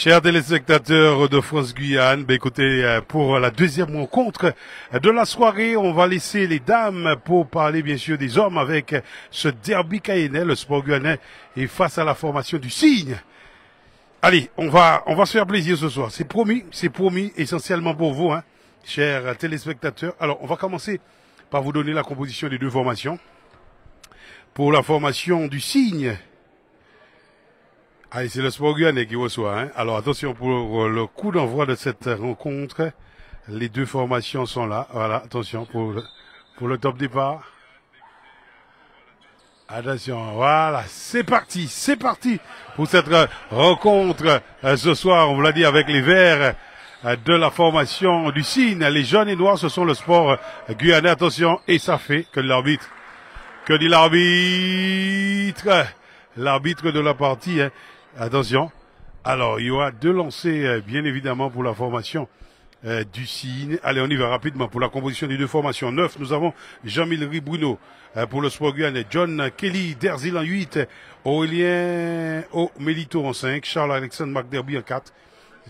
Chers téléspectateurs de France-Guyane, écoutez, pour la deuxième rencontre de la soirée, on va laisser les dames pour parler bien sûr des hommes avec ce derby cayennais, le sport guyanais, et face à la formation du Cygne. Allez, on va se faire plaisir ce soir. C'est promis essentiellement pour vous, hein, chers téléspectateurs. Alors, on va commencer par vous donner la composition des deux formations. Pour la formation du Cygne, allez, c'est le sport guyanais qui reçoit, hein. Alors attention pour le coup d'envoi de cette rencontre. Les deux formations sont là. Voilà, attention pour le top départ. Attention, voilà, c'est parti pour cette rencontre ce soir, on vous l'a dit, avec les verts de la formation du Cygne. Les jaunes et noirs, ce sont le sport guyanais. Attention, et ça fait que l'arbitre, que dit l'arbitre de la partie, hein. Attention. Alors, il y aura deux lancers, bien évidemment, pour la formation du Cygne. Allez, on y va rapidement pour la composition des deux formations. 9, nous avons Jean-Millery Bruno pour le sport guyanais. John Kelly Derzil en 8. Aurélien Melito en 5. Charles-Alexandre McDerby en 4.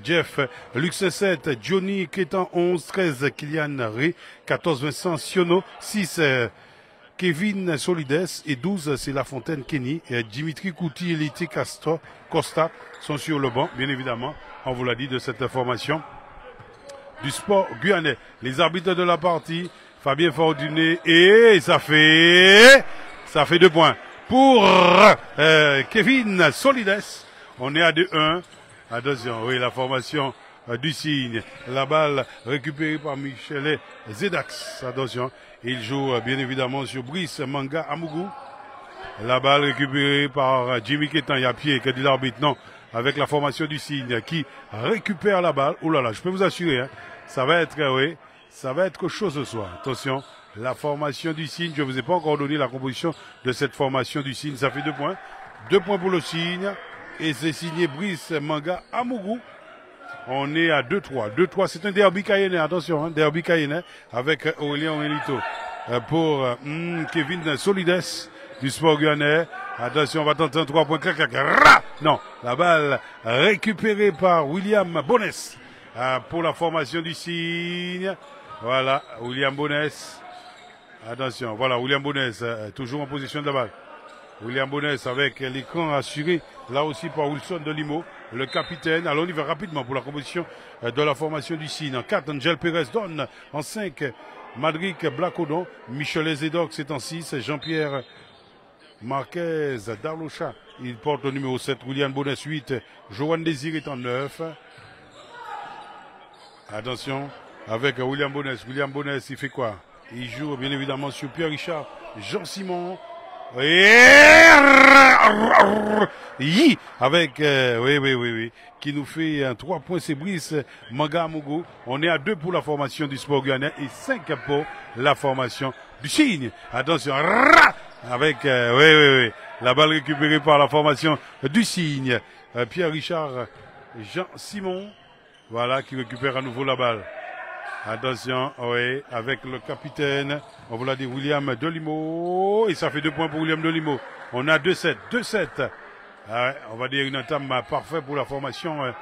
Jeff Lux en 7. Johnny Kétan 11. 13, Kylian Ray. 14, Vincent Siono. 6, Kevin Solides, et 12, c'est La Fontaine Kenny. Et Dimitri Kouti et Liti Costa sont sur le banc, bien évidemment. On vous l'a dit, de cette formation du sport guyanais. Les arbitres de la partie, Fabien Fortuné, et ça fait 2 points. Pour Kevin Solides, on est à 2-1. Attention, oui, la formation du Cygne. La balle récupérée par Michel Zedax. Attention. Il joue bien évidemment sur Brice Manga Amougou. La balle récupérée par Jimmy Kétan. Il y a pied, que dit l'arbitre. Non, avec la formation du Cygne qui récupère la balle. Ouh là là, je peux vous assurer, hein, ça va être quelque chose ce soir. Attention, la formation du Cygne. Je ne vous ai pas encore donné la composition de cette formation du Cygne. Ça fait 2 points. 2 points pour le Cygne. Et c'est signé Brice Manga Amougou. On est à 2-3. 2-3, c'est un derby cayennais, attention, hein, derby cayennais, avec Aurélien Melito. Pour Kevin Solides, du sport guyanais. Attention, on va tenter un 3 points. Clac, clac, ra! Non, la balle récupérée par William Bonnes pour la formation du Cygne. Voilà, William Bonnes. Attention, voilà, William Bonnes, toujours en position de la balle. William Bonnes avec l'écran assuré, là aussi par Wilson de Limo, le capitaine. Alors on y va rapidement pour la composition de la formation du Cygne. En 4, Angel Perez donne. En 5, Madric Blacodon. Michel Zedox est en 6. Jean-Pierre Marquez d'Arlocha, il porte le numéro 7. William Bonnes 8. Joanne Désir est en 9. Attention, avec William Bonnes. William Bonnes, il fait quoi? Il joue bien évidemment sur Pierre Richard, Jean-Simon. Avec oui, qui nous fait un 3 points, c'est Brice Manga Amougou. On est à 2 pour la formation du sport guyanais et 5 pour la formation du Cygne. Attention, avec la balle récupérée par la formation du Cygne. Pierre Richard Jean-Simon, voilà, qui récupère à nouveau la balle. Attention, oui, avec le capitaine, on vous l'a dit, William Delimo, et ça fait 2 points pour William Delimo. On a 2-7. Ah ouais, on va dire une entame parfaite pour la formation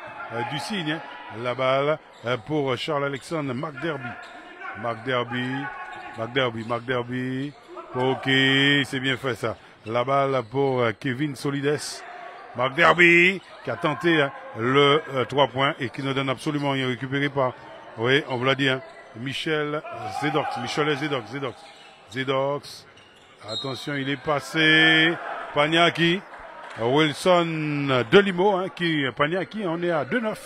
du Cygne. Hein. La balle pour Charles-Alexandre McDerby. Ok, c'est bien fait ça. La balle pour Kevin Solides. McDerby, qui a tenté le 3 points et qui ne donne absolument rien, récupéré par... Oui, on vous l'a dit, hein. Michel Zedox. Attention, il est passé. Paniaki. Wilson Delimo, hein, Paniaki, on est à 2-9.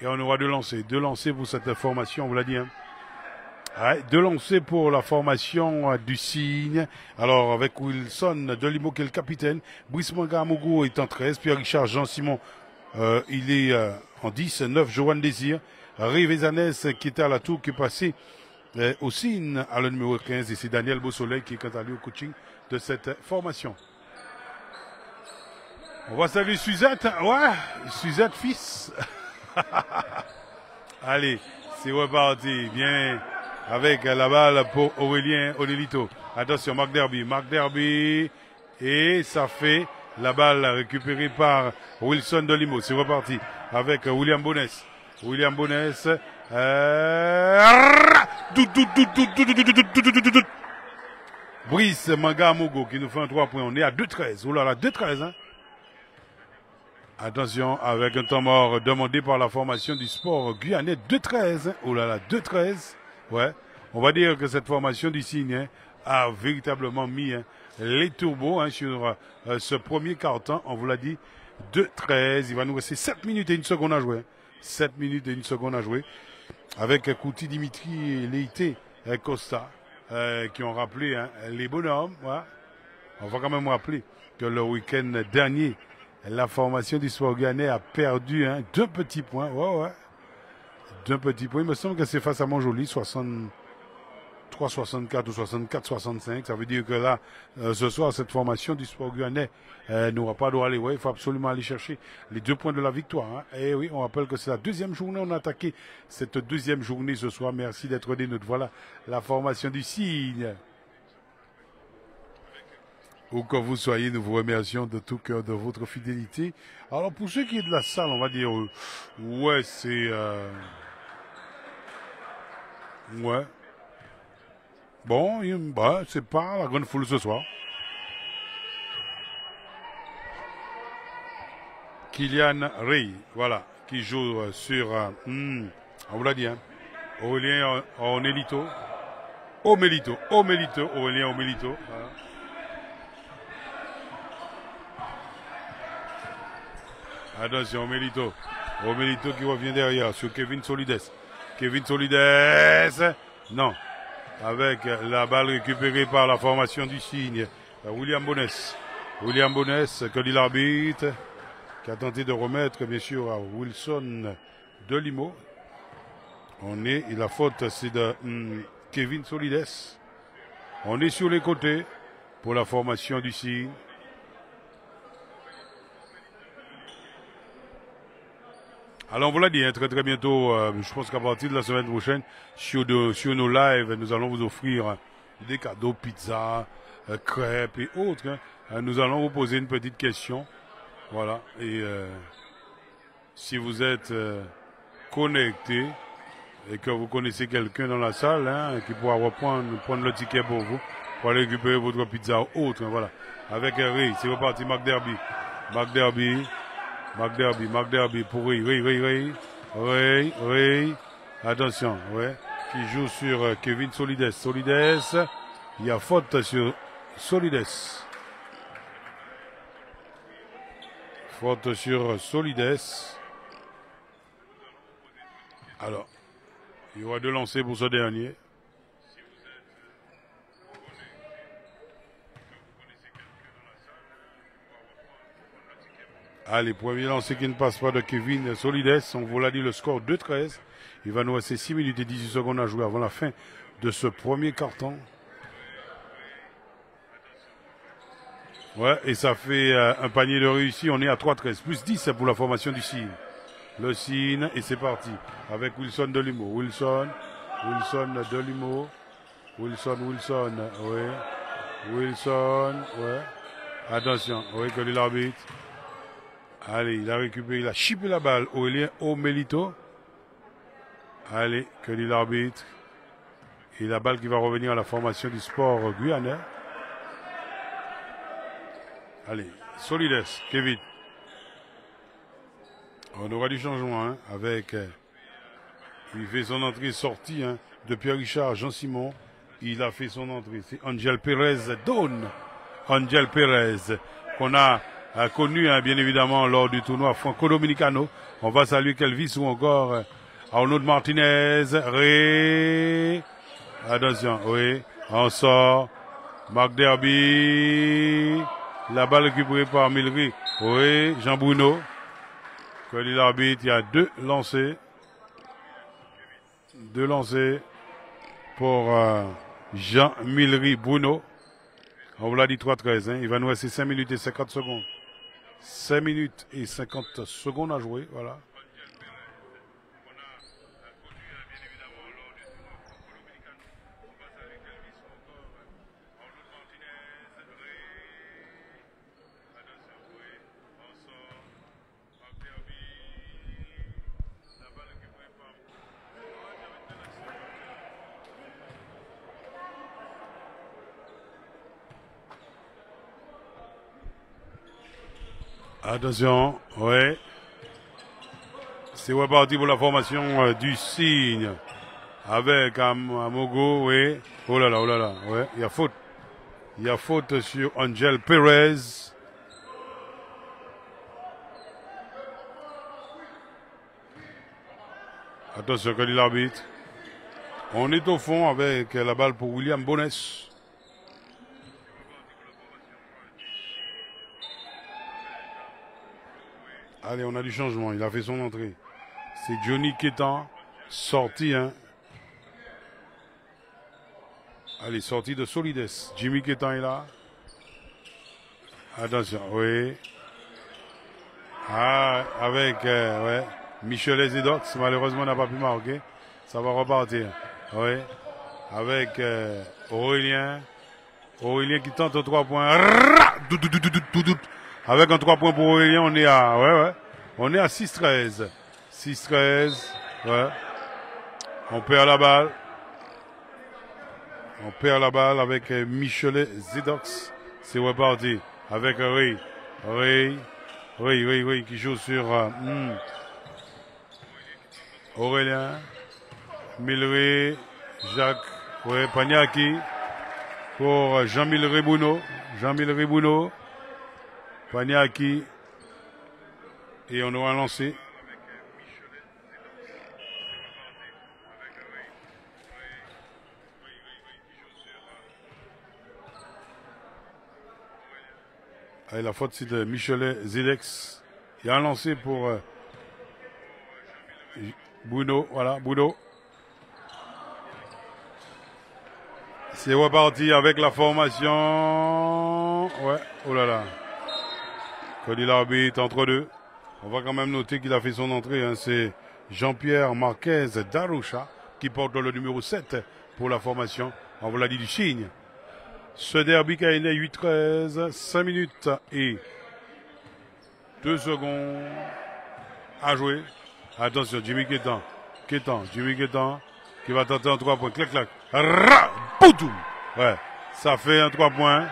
Et on aura 2 lancers. 2 lancers pour cette formation, on vous l'a dit, hein. Ouais, 2 lancers pour la formation du Cygne. Alors, avec Wilson Delimo qui est le capitaine. Brice Manga Amougou est en 13. Pierre-Richard Jean-Simon, il est en 10, 9, Joanne Désir. Rive Zanès qui était à la tour, qui est passé au Cygne à le numéro 15. Et c'est Daniel Beausoleil qui est quant à lui au coaching de cette formation. On va saluer Suzette. Ouais, Suzette fils. Allez, c'est reparti. Bien, avec la balle pour Aurélien Onelito. Attention, Marc Derby. Et ça fait La balle récupérée par Wilson de Limo. C'est reparti avec William Bonès. William Bonès. Brice Mangamogo qui nous fait un 3 points. On est à 2-13. Oh là là, 2-13. Hein. Attention, avec un temps mort demandé par la formation du sport guyanais. 2-13. Hein. Oh là là, 2-13. Ouais. On va dire que cette formation du Cygne hein, a véritablement mis hein, les turbos hein, sur ce premier quart-temps. On vous l'a dit, 2-13. Il va nous rester 7 minutes et 1 seconde à jouer. 7 minutes et 1 seconde à jouer. Avec Kouti Dimitri et Leite Costa qui ont rappelé hein, les bonhommes. Ouais. On va quand même rappeler que le week-end dernier, la formation du sport guyanais a perdu hein, 2 petits points. Ouais, ouais. 2 petits points. Il me semble que c'est face à Montjoli, 63-64 ou 64-65. Ça veut dire que là, ce soir, cette formation du sport guyanais n'aura pas droit à aller. Ouais, il faut absolument aller chercher les 2 points de la victoire. Hein. Et oui, on rappelle que c'est la deuxième journée. On a attaqué cette deuxième journée ce soir. Merci d'être des nôtres. Voilà la formation du Cygne. Où que vous soyez, nous vous remercions de tout cœur de votre fidélité. Alors, pour ceux qui est de la salle, on va dire, ouais, c'est... ouais. Bon, bah, c'est pas la grande foule ce soir. Kylian Rey, voilà, qui joue sur... on vous l'a dit, hein. Aurélien Onelito. Omelito, Aurélien Omelito. Voilà. Attention, Omelito. Omelito qui revient derrière sur Kevin Solides. Kevin Solides. Non. Avec la balle récupérée par la formation du Cygne. William Bonès. William Bonès, que dit l'arbitre, qui a tenté de remettre, bien sûr, à Wilson de Limo. Et la faute, c'est de Kevin Solides. On est sur les côtés pour la formation du Cygne. Alors on vous l'a dit, hein, très très bientôt, je pense qu'à partir de la semaine prochaine, sur nos lives, nous allons vous offrir des cadeaux, pizza, crêpes et autres. Hein. Nous allons vous poser une petite question. Voilà. Et si vous êtes connecté et que vous connaissez quelqu'un dans la salle hein, qui pourra prendre le ticket pour vous, pour aller récupérer votre pizza ou autre. Hein, voilà. Avec Ray, c'est reparti, McDerby. McDerby pour Ray. Attention, ouais. Qui joue sur Kevin Solides. Il y a faute sur Solides. Faute sur Solides. Alors, il y aura 2 lancers pour ce dernier. Allez, premier lancer qui ne passe pas de Kevin Solides. On vous l'a dit, le score 2-13. Il va nous rester 6 minutes et 18 secondes à jouer avant la fin de ce premier carton. Ouais, et ça fait un panier de réussi. On est à 3-13. Plus 10 pour la formation du Cygne. Le Cygne, et c'est parti. Avec Wilson de Limo. Wilson de Limo. Wilson, ouais. Wilson, ouais. Attention, oui, que l'arbitre. Allez, il a récupéré, il a chippé la balle. Aurélien Omelito. Allez, que dit l'arbitre. Et la balle qui va revenir à la formation du sport guyanais. Allez, Solides, Kevin. On aura du changement hein, avec... il fait son entrée-sortie hein, de Pierre-Richard, Jean-Simon. Il a fait son entrée. C'est Angel Perez Dawn. Angel Perez, qu'on a connu hein, bien évidemment lors du tournoi franco-dominicano. On va saluer Kelvis ou encore Arnaud Martinez. Attention, oui, on sort. McDerby. La balle récupérée par Milry. Oui, Jean Bruno. Que dit l'arbitre, il y a 2 lancers. 2 lancers pour Jean Milry Bruno. On vous l'a dit 3-13. Hein. Il va nous rester 5 minutes et 50 secondes. 5 minutes et 50 secondes à jouer. Voilà. Attention, ouais. C'est reparti pour la formation du signe. Avec Amogo, oui. Oh là là, ouais. Il y a faute. Il y a faute sur Angel Perez. Attention, que dit l'arbitre. On est au fond avec la balle pour William Bones. Allez, on a du changement. Il a fait son entrée. C'est Johnny Quétan, sorti, hein. Allez, sorti de Solides. Jimmy Quétan est là. Attention, oui. Ah, avec, ouais. Michelet Zedox, malheureusement, n'a pas pu marquer. Ça va repartir. Oui. Avec Aurélien. Aurélien qui tente 3 points. Avec un 3 points pour Aurélien, on est à, ouais. On est à 6-13. 6-13. Ouais. On perd la balle. On perd la balle avec Michelet Zedox. C'est reparti. Avec Ray. Ray qui joue sur Aurélien. Milleray. Jacques. Ouais, Paniaki. Pour Jean-Milleray Bouno. Jean-Milleray Bouno. Paniaki. Et on aura lancé. Allez, la faute c'est de Michelet Zedex. Il y a un lancé pour Bouno. Voilà, Bouno. C'est reparti avec la formation. Ouais, oh là là. Cody l'arbitre entre deux. On va quand même noter qu'il a fait son entrée. Hein. C'est Jean-Pierre Marquez Daroucha qui porte le numéro 7 pour la formation. On vous l'a dit du signe. Ce derby qui a été 8-13, 5 minutes et 2 secondes à jouer. Attention, Jimmy Quétan. Jimmy Quétan qui va tenter un 3 points. Clac. Boutoum. Ouais, ça fait un 3 points.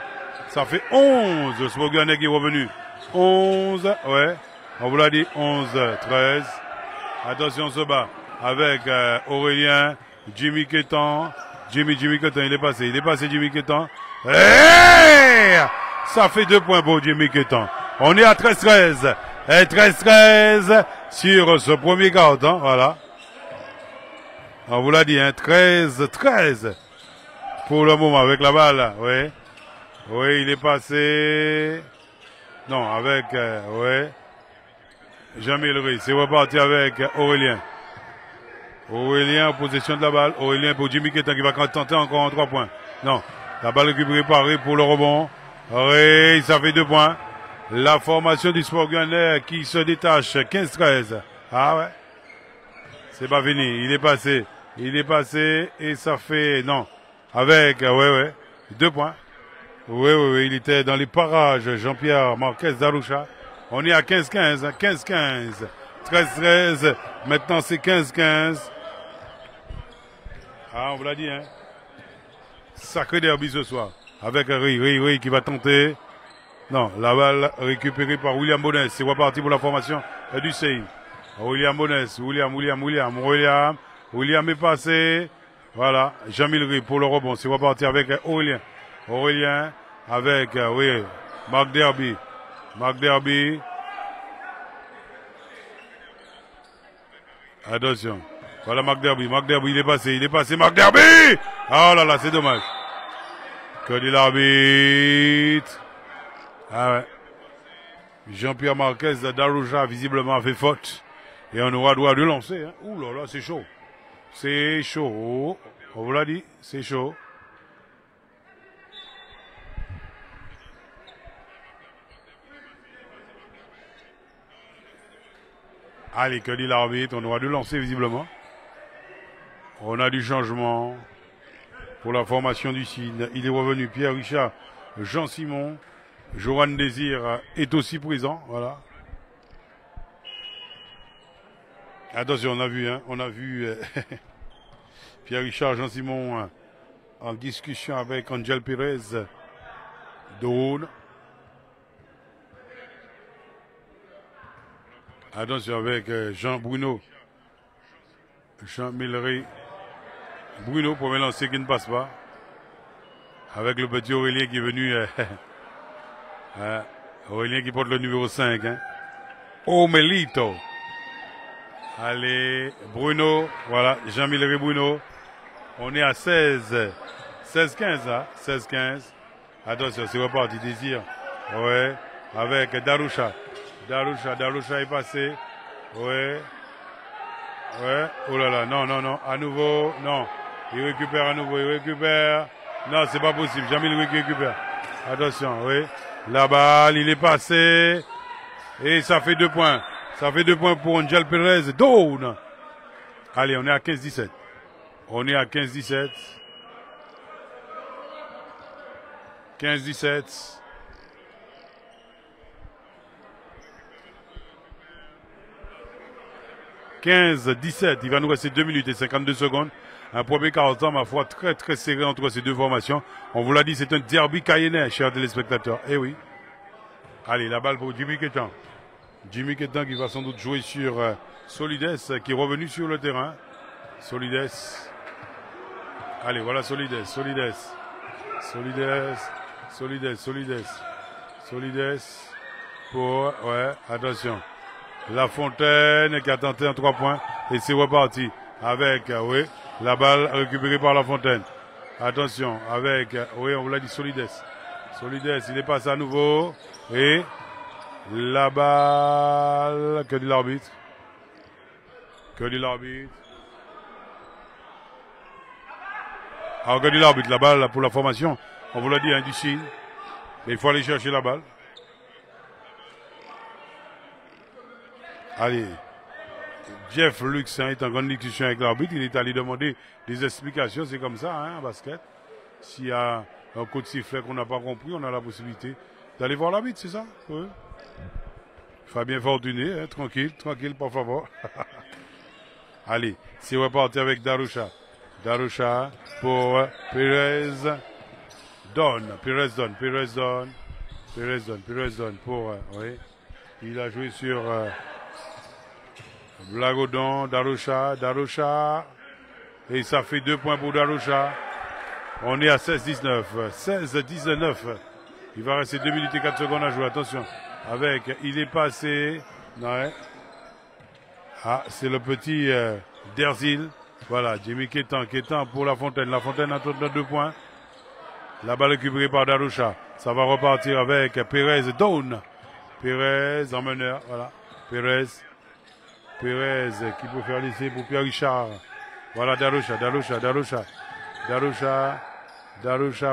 Ça fait 11. Spoganek qui est revenu. 11, ouais. On vous l'a dit, 11-13. Attention, on se bat avec Aurélien, Jimmy Quétan. Jimmy Quétan, il est passé Jimmy Quétan. Hey, ça fait 2 points pour Jimmy Quétan. On est à 13-13. Et 13-13 sur ce premier quart, hein, voilà. On vous l'a dit, hein, 13-13 pour le moment avec la balle, oui. Oui, il est passé. Non, avec, ouais. Jean-Milleray, c'est reparti avec Aurélien. Aurélien en possession de la balle. Aurélien pour Jimmy Quétan qui va tenter encore en 3 points. Non, la balle récupérée par Ray pour le rebond. Ray, ça fait 2 points. La formation du Sport Guyanais qui se détache 15-13. Ah ouais. C'est pas fini. Il est passé et ça fait, non. Avec, ouais. 2 points. Oui, il était dans les parages, Jean-Pierre Marquez Daroucha. On est à 15-15, 15-15. 13-13, maintenant c'est 15-15. Ah, on vous l'a dit, hein. Sacré derby ce soir. Avec Ray qui va tenter. Non, la balle récupérée par William Bones. C'est reparti pour la formation du CI. William Bones, William est passé. Voilà, Jean-Milleray pour le rebond. C'est reparti avec Aurélien avec, oui, Marc Derby. Attention. Voilà Marc Derby, il est passé, Marc Derby! Oh là là, c'est dommage. Que dit l'arbitre? Ah ouais. Jean-Pierre Marquez Daroucha visiblement a fait faute. Et on aura droit de lancer, hein. Ouh là là, c'est chaud. C'est chaud. On vous l'a dit, c'est chaud. Allez, que dit l'arbitre? On aura dû lancer visiblement. On a du changement pour la formation du signe. Il est revenu Pierre Richard, Jean Simon, Joran Désir est aussi présent. Voilà. Attention, on a vu Pierre Richard, Jean Simon en discussion avec Angel Pérez de Rhône. Attention avec Jean Bruno. Jean Millery. Bruno, premier lancer qui ne passe pas. Avec le petit Aurélien qui est venu. Aurélien qui porte le numéro 5. Hein. Omelito. Allez, Bruno. Voilà, Jean Millery Bruno. On est à 16. 16-15 là. 16-15. Attention, c'est reparti. Désir. Ouais. Avec Darusha. Darusha est passé. Ouais. Ouais. Oh là là. Non, non, non. À nouveau. Non. Il récupère à nouveau. Il récupère. Non, c'est pas possible. Jamais il récupère. Attention. Oui. La balle, il est passé. Et ça fait 2 points. Ça fait 2 points pour Angel Perez. Down. Allez, on est à 15-17. On est à 15-17. 15-17. 15-17. Il va nous rester 2 minutes et 52 secondes. Un premier quart-temps, ma foi, très très serré entre ces deux formations. On vous l'a dit, c'est un derby cayennais, chers téléspectateurs. Eh oui. Allez, la balle pour Jimmy Ketan. Jimmy Ketan qui va sans doute jouer sur Solides, qui est revenu sur le terrain. Solides. Allez, voilà Solides. Solides pour... Ouais, attention. La Fontaine qui a tenté un 3 points. Et c'est reparti. Avec, oui, la balle récupérée par La Fontaine. Attention, avec, oui, on vous l'a dit, Solides. Solides, il est passé à nouveau. Et la balle... Que dit l'arbitre? Que dit l'arbitre? Alors, que dit l'arbitre? La balle pour la formation. On vous l'a dit, hein, du signe. Mais il faut aller chercher la balle. Allez. Jeff Lux hein, est en grande discussion avec l'arbitre. Il est allé demander des explications. C'est comme ça, hein, en basket. S'il y a un coup de sifflet qu'on n'a pas compris, on a la possibilité d'aller voir l'arbitre, c'est ça? Oui. Fabien Fortuné, hein, tranquille, par favor. Allez, c'est reparti avec Darusha. Darusha pour Perez. Perez donne pour... oui. Il a joué sur... Blagodon, Darusha. Et ça fait 2 points pour Darusha. On est à 16-19. 16-19. Il va rester 2 minutes et 4 secondes à jouer. Attention. Avec, il est passé. Ouais. Ah, c'est le petit Derzil. Voilà, Jimmy Ketan pour La Fontaine. La Fontaine a 2 points. La balle récupérée par Darusha. Ça va repartir avec Perez Down. Perez en meneur. Voilà. Perez qui peut faire l'essai pour Pierre Richard. Voilà Darusha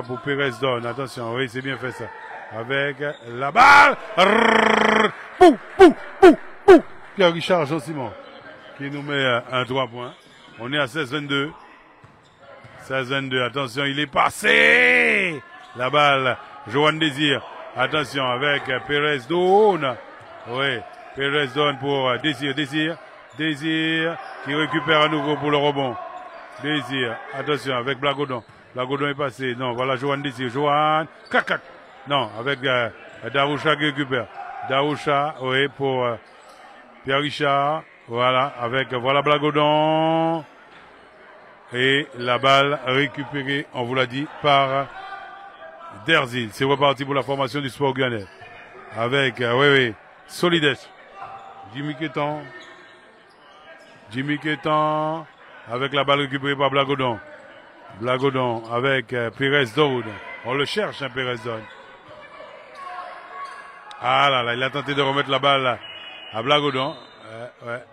pour Perez Down. Attention, oui, c'est bien fait ça. Avec la balle. Pou. Pierre Richard, Jean-Simon qui nous met un 3 points. On est à 16-22. 16-22. Attention, il est passé. La balle. Johan Désir. Attention avec Perez Down. Oui. Perez donne pour Désir qui récupère à nouveau pour le rebond. Désir, attention avec Blagodon. Blagodon est passé. Non, voilà Johan Désir. Johan, cac. Non, avec Darusha qui récupère. Darusha, oui, pour Pierre Richard. Voilà, avec voilà Blagodon. Et la balle récupérée, on vous l'a dit, par Derzil. C'est reparti pour la formation du Sport Guyanais. Avec, oui, Solides. Jimmy Ketan avec la balle récupérée par Blagodon. Blagodon avec Perez Down. On le cherche, hein, Perez Down. Ah là, il a tenté de remettre la balle à Blagodon. Ouais.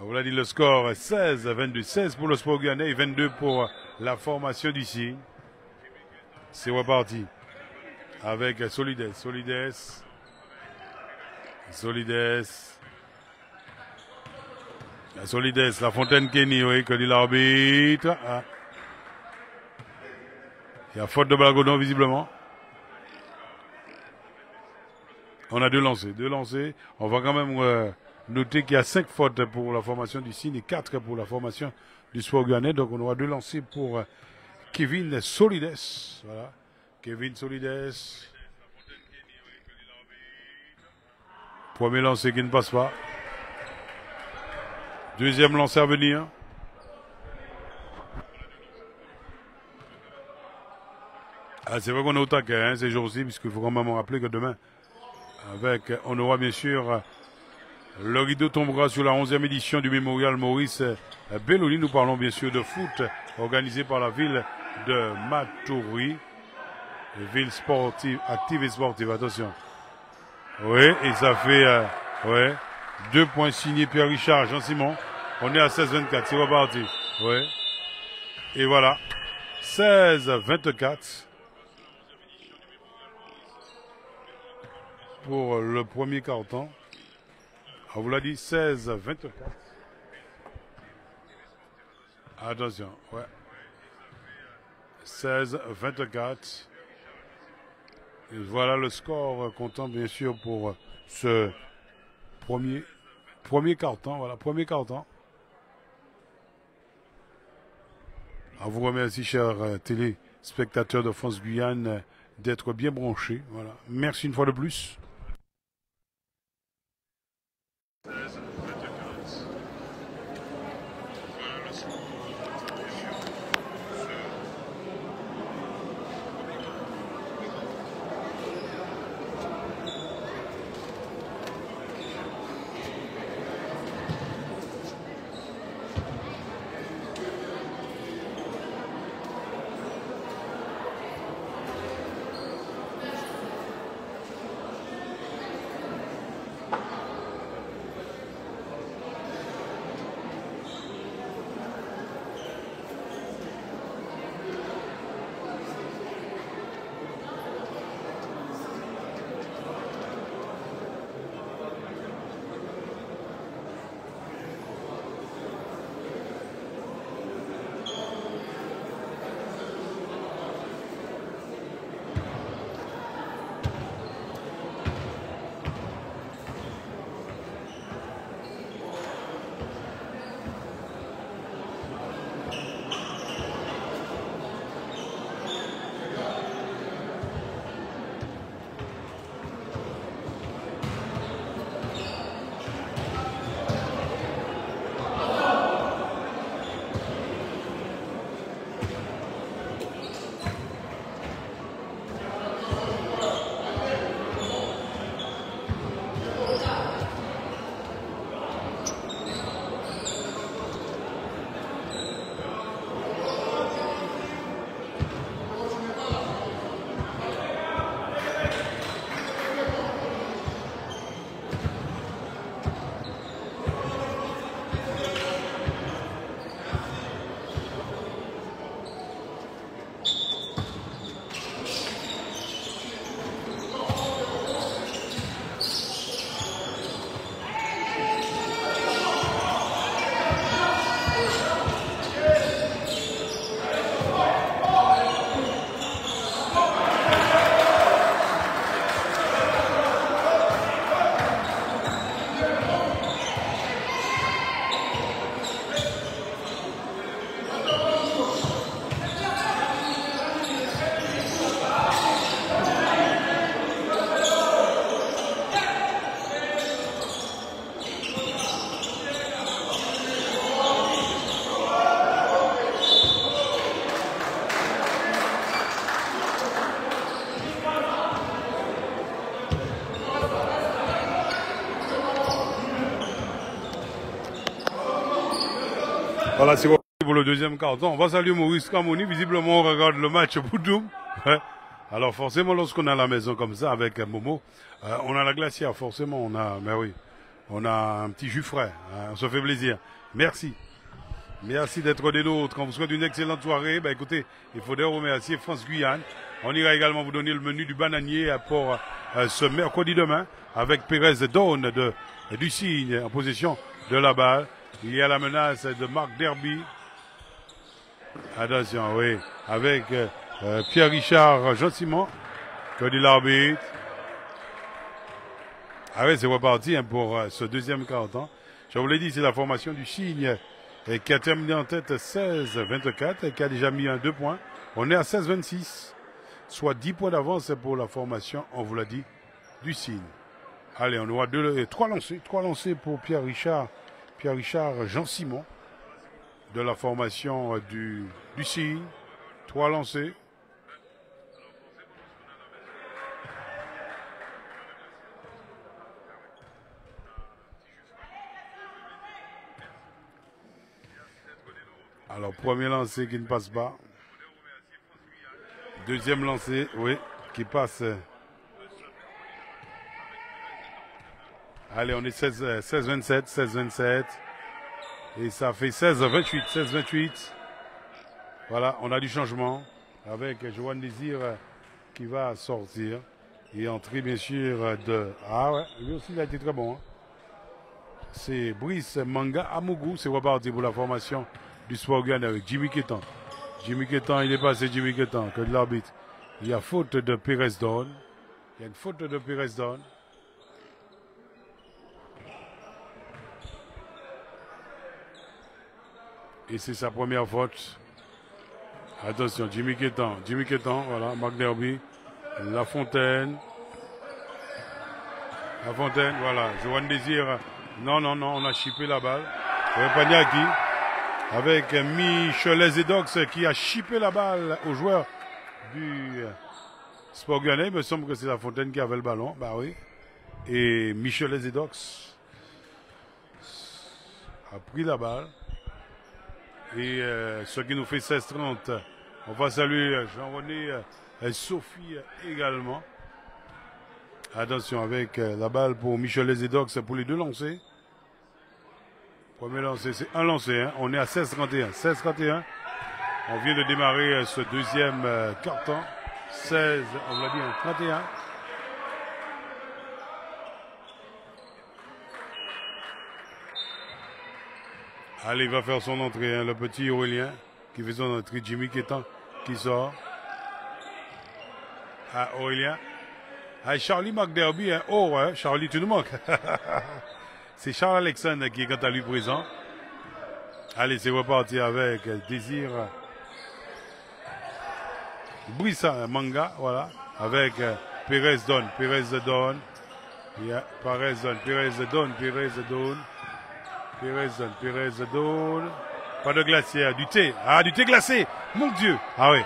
On vous l'a dit, le score 16-22. 16 pour le Sport Guyanais et 22 pour la formation d'ici. C'est reparti. Avec Solides, La Fontaine Kenny, oui, que dit l'arbitre. Ah. Il y a faute de Blagodon, visiblement. On a deux lancers. On va quand même noter qu'il y a 5 fautes pour la formation du Signe et 4 pour la formation du Sport Guyanais. Donc on aura 2 lancers pour Kevin Solides. Voilà. Kevin Solides. Premier lancer qui ne passe pas. Deuxième lancer à venir. Ah, c'est vrai qu'on est au taquet hein, ces jours-ci, puisqu'il faut quand même rappeler que demain, on aura bien sûr le rideau tombera sur la 11e édition du Mémorial Maurice Belloni. Nous parlons bien sûr de foot organisé par la ville de Matoury, ville sportive, active et sportive. Attention. Oui, et ça fait 2 points signés Pierre-Richard, Jean-Simon. On est à 16-24, c'est reparti. Oui. Et voilà. 16-24. Pour le premier quart-temps. On vous l'a dit, 16-24. Attention, ouais. 16-24. Et voilà le score comptant bien sûr pour ce premier quart-temps. Voilà, premier quart-temps. On vous remercie, chers téléspectateurs de France Guyane, d'être bien branchés. Voilà. Merci une fois de plus. Voilà, c'est pour le deuxième quart-temps. On va saluer Maurice Camoni. Visiblement, on regarde le match Boudoum. Alors, forcément, lorsqu'on est à la maison comme ça, avec Momo, on a la glacière, forcément. Mais oui, on a un petit jus frais. On se fait plaisir. Merci. Merci d'être des nôtres. On vous souhaite une excellente soirée. Ben, écoutez, il faudrait remercier France Guyane. On ira également vous donner le menu du bananier pour ce mercredi demain avec Pérez Dawn du Cygne en position de la balle. Il y a la menace de Marc Derby. Attention, oui. Avec Pierre-Richard Jean-Simon, que dit l'arbitre. Ah oui, c'est reparti pour ce deuxième quart-temps. Je vous l'ai dit, c'est la formation du Cygne qui a terminé en tête 16-24 et qui a déjà mis 2 points. On est à 16-26, soit 10 points d'avance pour la formation, on vous l'a dit, du Cygne. Allez, on aura trois lancés pour Pierre-Richard Jean-Simon de la formation du CIN. 3 lancés. Alors, premier lancé qui ne passe pas. Deuxième lancé, oui, qui passe. Allez, on est 16-27, 16-27. Et ça fait 16-28, 16-28. Voilà, on a du changement avec Johan Désir qui va sortir. Et entrer, bien sûr, de... Ah ouais, lui aussi, il a été très bon. Hein. C'est Brice Manga Amougou. C'est reparti pour la formation du Sport Guyanais avec Jimmy Ketan. Jimmy Ketan, il est passé Jimmy Ketan, que de l'arbitre. Il y a faute de Pérez Don. Il y a une faute de Pérez Don. Et c'est sa première faute. Attention, Jimmy Ketan, voilà, Marc Derby, La Fontaine, voilà, Johan Désir, non, on a chippé la balle. Paniaki, avec Michel Zedox qui a chippé la balle au joueur du Sport Guyanais. Il me semble que c'est La Fontaine qui avait le ballon, bah oui. Et Michel Zedox a pris la balle. Et ce qui nous fait 16-30. On va saluer Jean-René Sophie également. Attention avec la balle pour Michel Zedox pour les 2 lancers. Premier lancé, c'est un lancé. Hein. On est à 16-31. 16-31. On vient de démarrer ce deuxième quart-temps. 16, on l'a dit, 31. Allez, il va faire son entrée, hein, le petit Aurélien qui fait son entrée. Jimmy Ketan qui sort. Ah, Aurélien. Ah, Charlie McDerby, hein. Oh, ouais, Charlie, tu nous manques. C'est Charles Alexandre qui est quant à lui présent. Allez, c'est reparti avec Désir. Brissa Manga, voilà. Avec Pérez Don. Yeah, Pérez Don. Pas de glacière, du thé. Ah, du thé glacé. Mon Dieu. Ah oui.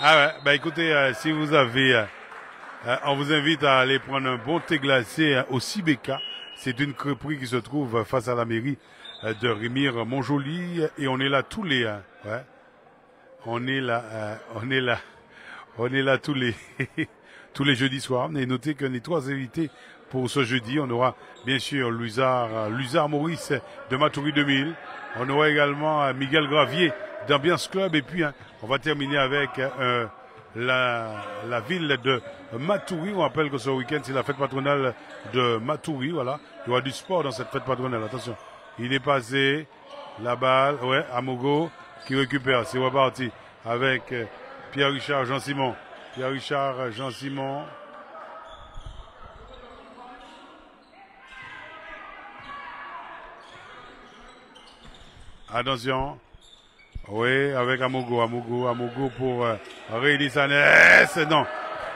Ah ouais. Bah écoutez, si vous avez, on vous invite à aller prendre un bon thé glacé au Sibeka. C'est une crêperie qui se trouve face à la mairie de Rémire-Montjoly. Et on est là tous les, ouais. On est là tous les, tous les jeudis soirs. Et notez que les 3 invités pour ce jeudi, on aura bien sûr Luzard Maurice de Matoury 2000. On aura également Miguel Gravier d'Ambiance Club. Et puis, on va terminer avec la ville de Matoury. On rappelle que ce week-end, c'est la fête patronale de Matoury. Voilà. Il y aura du sport dans cette fête patronale. Attention. Il est passé. La balle. Ouais, Amogo qui récupère. C'est reparti avec Pierre-Richard Jean-Simon. Attention. Oui, avec Amogo pour Réli Sanès. Non.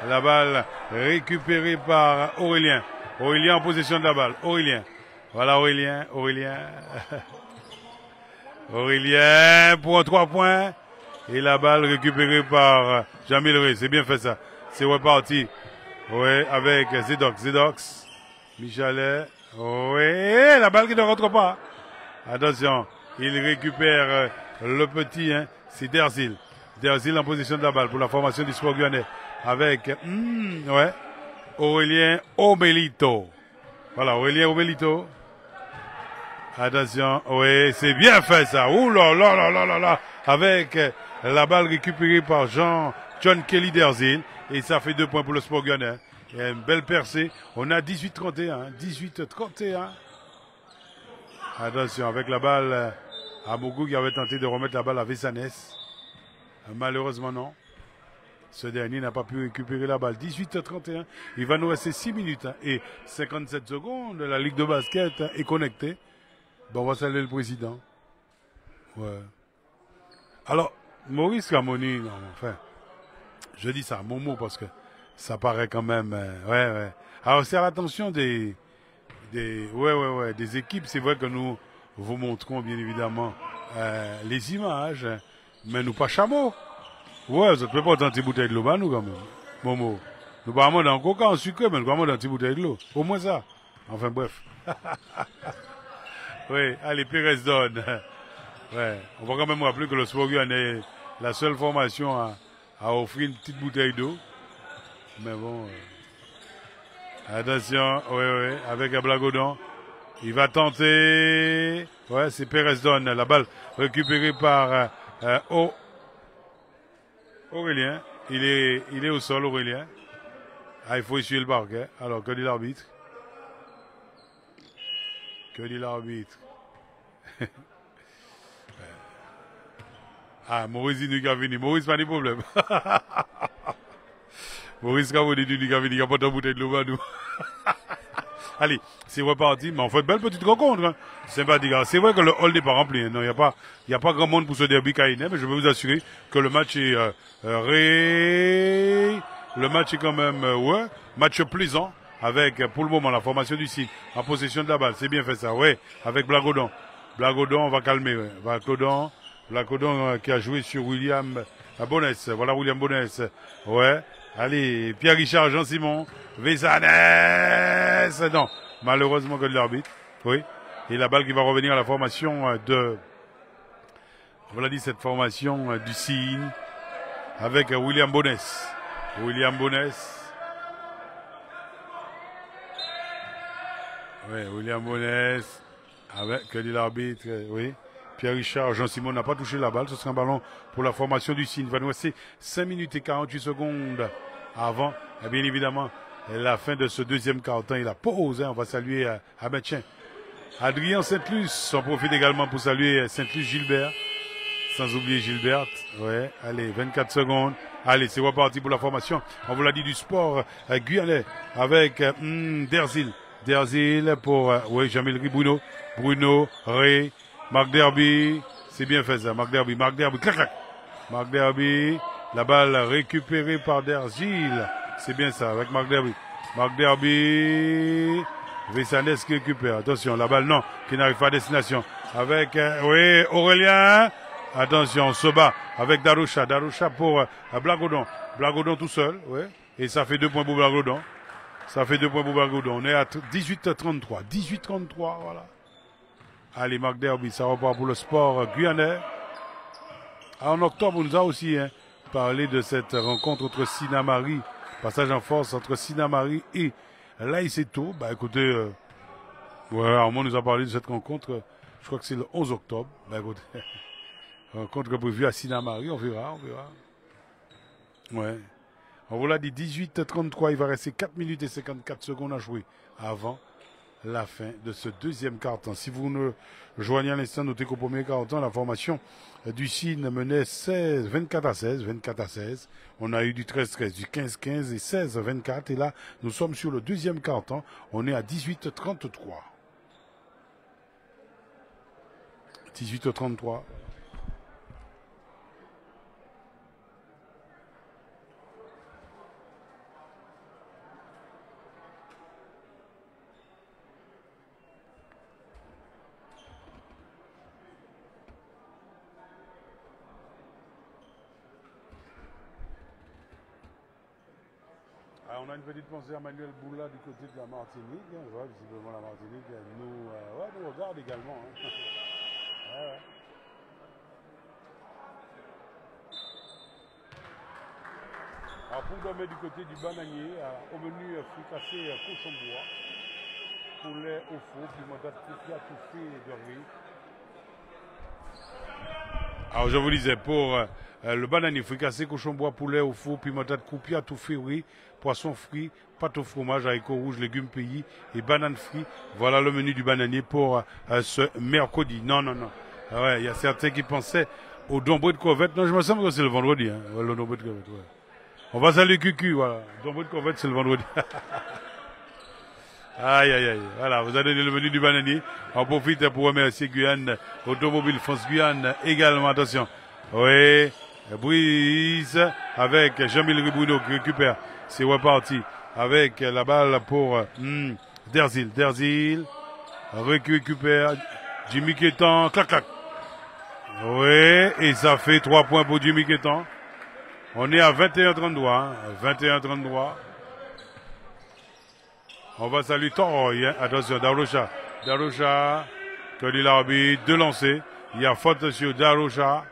La balle récupérée par Aurélien. Aurélien en possession de la balle. Voilà Aurélien. Aurélien pour 3 points. Et la balle récupérée par Jamil Rey. C'est bien fait ça. C'est reparti. Oui, avec Zedox. Michalet. Oui, la balle qui ne rentre pas. Attention. Il récupère le petit, hein, c'est Derzil. Derzil en position de la balle pour la formation du Sport Guyanais. Avec, ouais, Aurélien Omelito. Voilà, Aurélien Omelito. Attention, oui, c'est bien fait ça. Ouh là là là là là. Avec la balle récupérée par John Kelly Derzil. Et ça fait 2 points pour le Sport Guyanais. Il y a une belle percée. On a 18-31. 18-31. Attention, avec la balle, Amougou qui avait tenté de remettre la balle à Vessanès. Malheureusement, non. Ce dernier n'a pas pu récupérer la balle. 18-31. Il va nous rester 6 minutes et 57 secondes. La Ligue de basket est connectée. Bon, on va saluer le président. Ouais. Alors, Maurice Camoni, non, enfin, je dis ça, mon mot, parce que Ça paraît quand même, ouais. Alors, c'est à l'attention des équipes. C'est vrai que nous vous montrons bien évidemment les images, mais nous pas chameaux. Ouais, vous ne pouvez pas autant de bouteilles de l'eau, bah, nous quand même. Momo. Nous pas dans un coca en sucre, mais nous pas dans une bouteille de l'eau. Au moins ça. Enfin bref. Oui, allez, Pérez donne. Ouais. On va quand même rappeler que le sport est la seule formation à offrir une petite bouteille d'eau. Mais bon. Attention, oui, avec Blagodon. Il va tenter. Ouais, c'est Pérez donne. La balle récupérée par Aurélien. Il est au sol, Aurélien. Ah, il faut essuyer le parquet. Alors, que dit l'arbitre? Que dit l'arbitre? Ah, Maurice dit qu'il a venu. Maurice, pas de problème. Maurice, quand vous dites qu'il a venu, il n'y a pas de bouteille de l'eau, nous. Allez, c'est reparti. Mais on fait une belle petite rencontre. Hein. Sympathique. C'est vrai que le hall n'est pas rempli. Hein. Non, il n'y a pas grand monde pour ce derby caïnais, mais je peux vous assurer que le match est Le match est quand même, match plaisant. Avec, pour le moment, la formation du site en possession de la balle. C'est bien fait ça, ouais. Avec Blagodon. Blagodon, on va calmer, ouais. Blagodon qui a joué sur William Bonès. Voilà William Bonès. Ouais. Allez, Pierre-Richard, Jean-Simon, Vézanès. Non, malheureusement que de l'arbitre. Oui. Et la balle qui va revenir à la formation voilà dit cette formation du signe avec William Bonès. William Bonès. Oui, William Bonès. Avec, que dit l'arbitre, oui. Pierre-Richard, Jean-Simon n'a pas touché la balle. Ce sera un ballon pour la formation du signe. Il va nous rester 5 minutes et 48 secondes avant, et bien évidemment, la fin de ce deuxième quart-temps et la pause. Hein, on va saluer tiens, Adrien Saint-Luce. On profite également pour saluer Saint-Luce Gilbert. Sans oublier Gilbert. Ouais, allez, 24 secondes. Allez, c'est reparti pour la formation. On vous l'a dit du sport guyanais avec Derzil. Derzil pour, Jamil Bruno. Bruno, Ray, Marc Derby. C'est bien fait ça, Marc Derby, clac. Marc Derby. La balle récupérée par Derzil. C'est bien ça, avec Marc Derby. Marc Derby. Vézanès qui récupère. Attention, la balle, non, qui n'arrive pas à destination. Avec, Aurélien. Attention, se bat avec Darusha. Darusha pour Blagodon. Blagodon tout seul, ouais. Et ça fait 2 points pour Blagodon. On est à 18h33. 18h33, voilà. Allez, Marc Derby, ça repart pour le sport guyanais. En octobre, on nous a aussi parlé de cette rencontre entre Sinamari, passage en force entre Sinamari et Laïseto. Bah écoutez, Armand nous a parlé de cette rencontre, je crois que c'est le 11 octobre. Bah écoutez, rencontre prévue à Sinamari, on verra. Ouais. On vous l'a dit, 18h33, il va rester 4 minutes et 54 secondes à jouer avant la fin de ce deuxième quart-temps. Si vous nous joignez à l'instant, notez qu'au premier quart-temps, la formation du Cine menait 24 à 16. On a eu du 13-13, du 15-15 et 16-24. Et là, nous sommes sur le deuxième quart-temps. On est à 18h33. 18h33. On a une petite pensée à Manuel Boula du côté de la Martinique. Je vois visiblement la Martinique nous regarde également. Ouais. Alors pour dormir du côté du bananier, au menu fricassé cochon bois, poulet au four, pimentate coupia tout fait de riz. Alors je vous disais pour le bananier fricassé cochon bois, poulet au four, pimentate coupia tout fait riz, poisson frit, pâte au fromage, haricots rouges, légumes pays et bananes frites. Voilà le menu du bananier pour ce mercredi. Non. Ah ouais, il y a certains qui pensaient au dombré de corvette. Non, je me semble que c'est le vendredi. Hein, le dombré de corvette, ouais. On va saluer Cucu, voilà. Dombré de corvette, c'est le vendredi. Aïe. Voilà, vous avez donné le menu du bananier. On profite pour remercier Guyane, Automobile France Guyane également. Attention. Oui. Brise avec Jean-Michel Bruno qui récupère. C'est reparti avec la balle pour Derzil. Derzil récupère Jimmy Quétan. Clac, clac. Oui, et ça fait 3 points pour Jimmy Quétan. On est à 21-33. Hein, 21-33. On va saluer Toroy. Hein. Attention, Darocha. Darocha, que dit l'arbitre, de lancer. Il y a faute sur Darocha.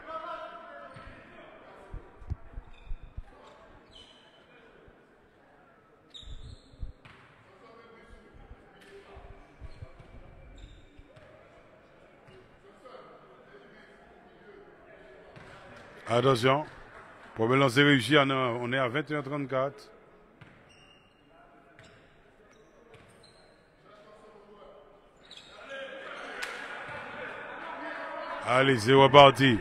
Attention. Premier lancer réussi, on est à 21-34. Allez, c'est reparti.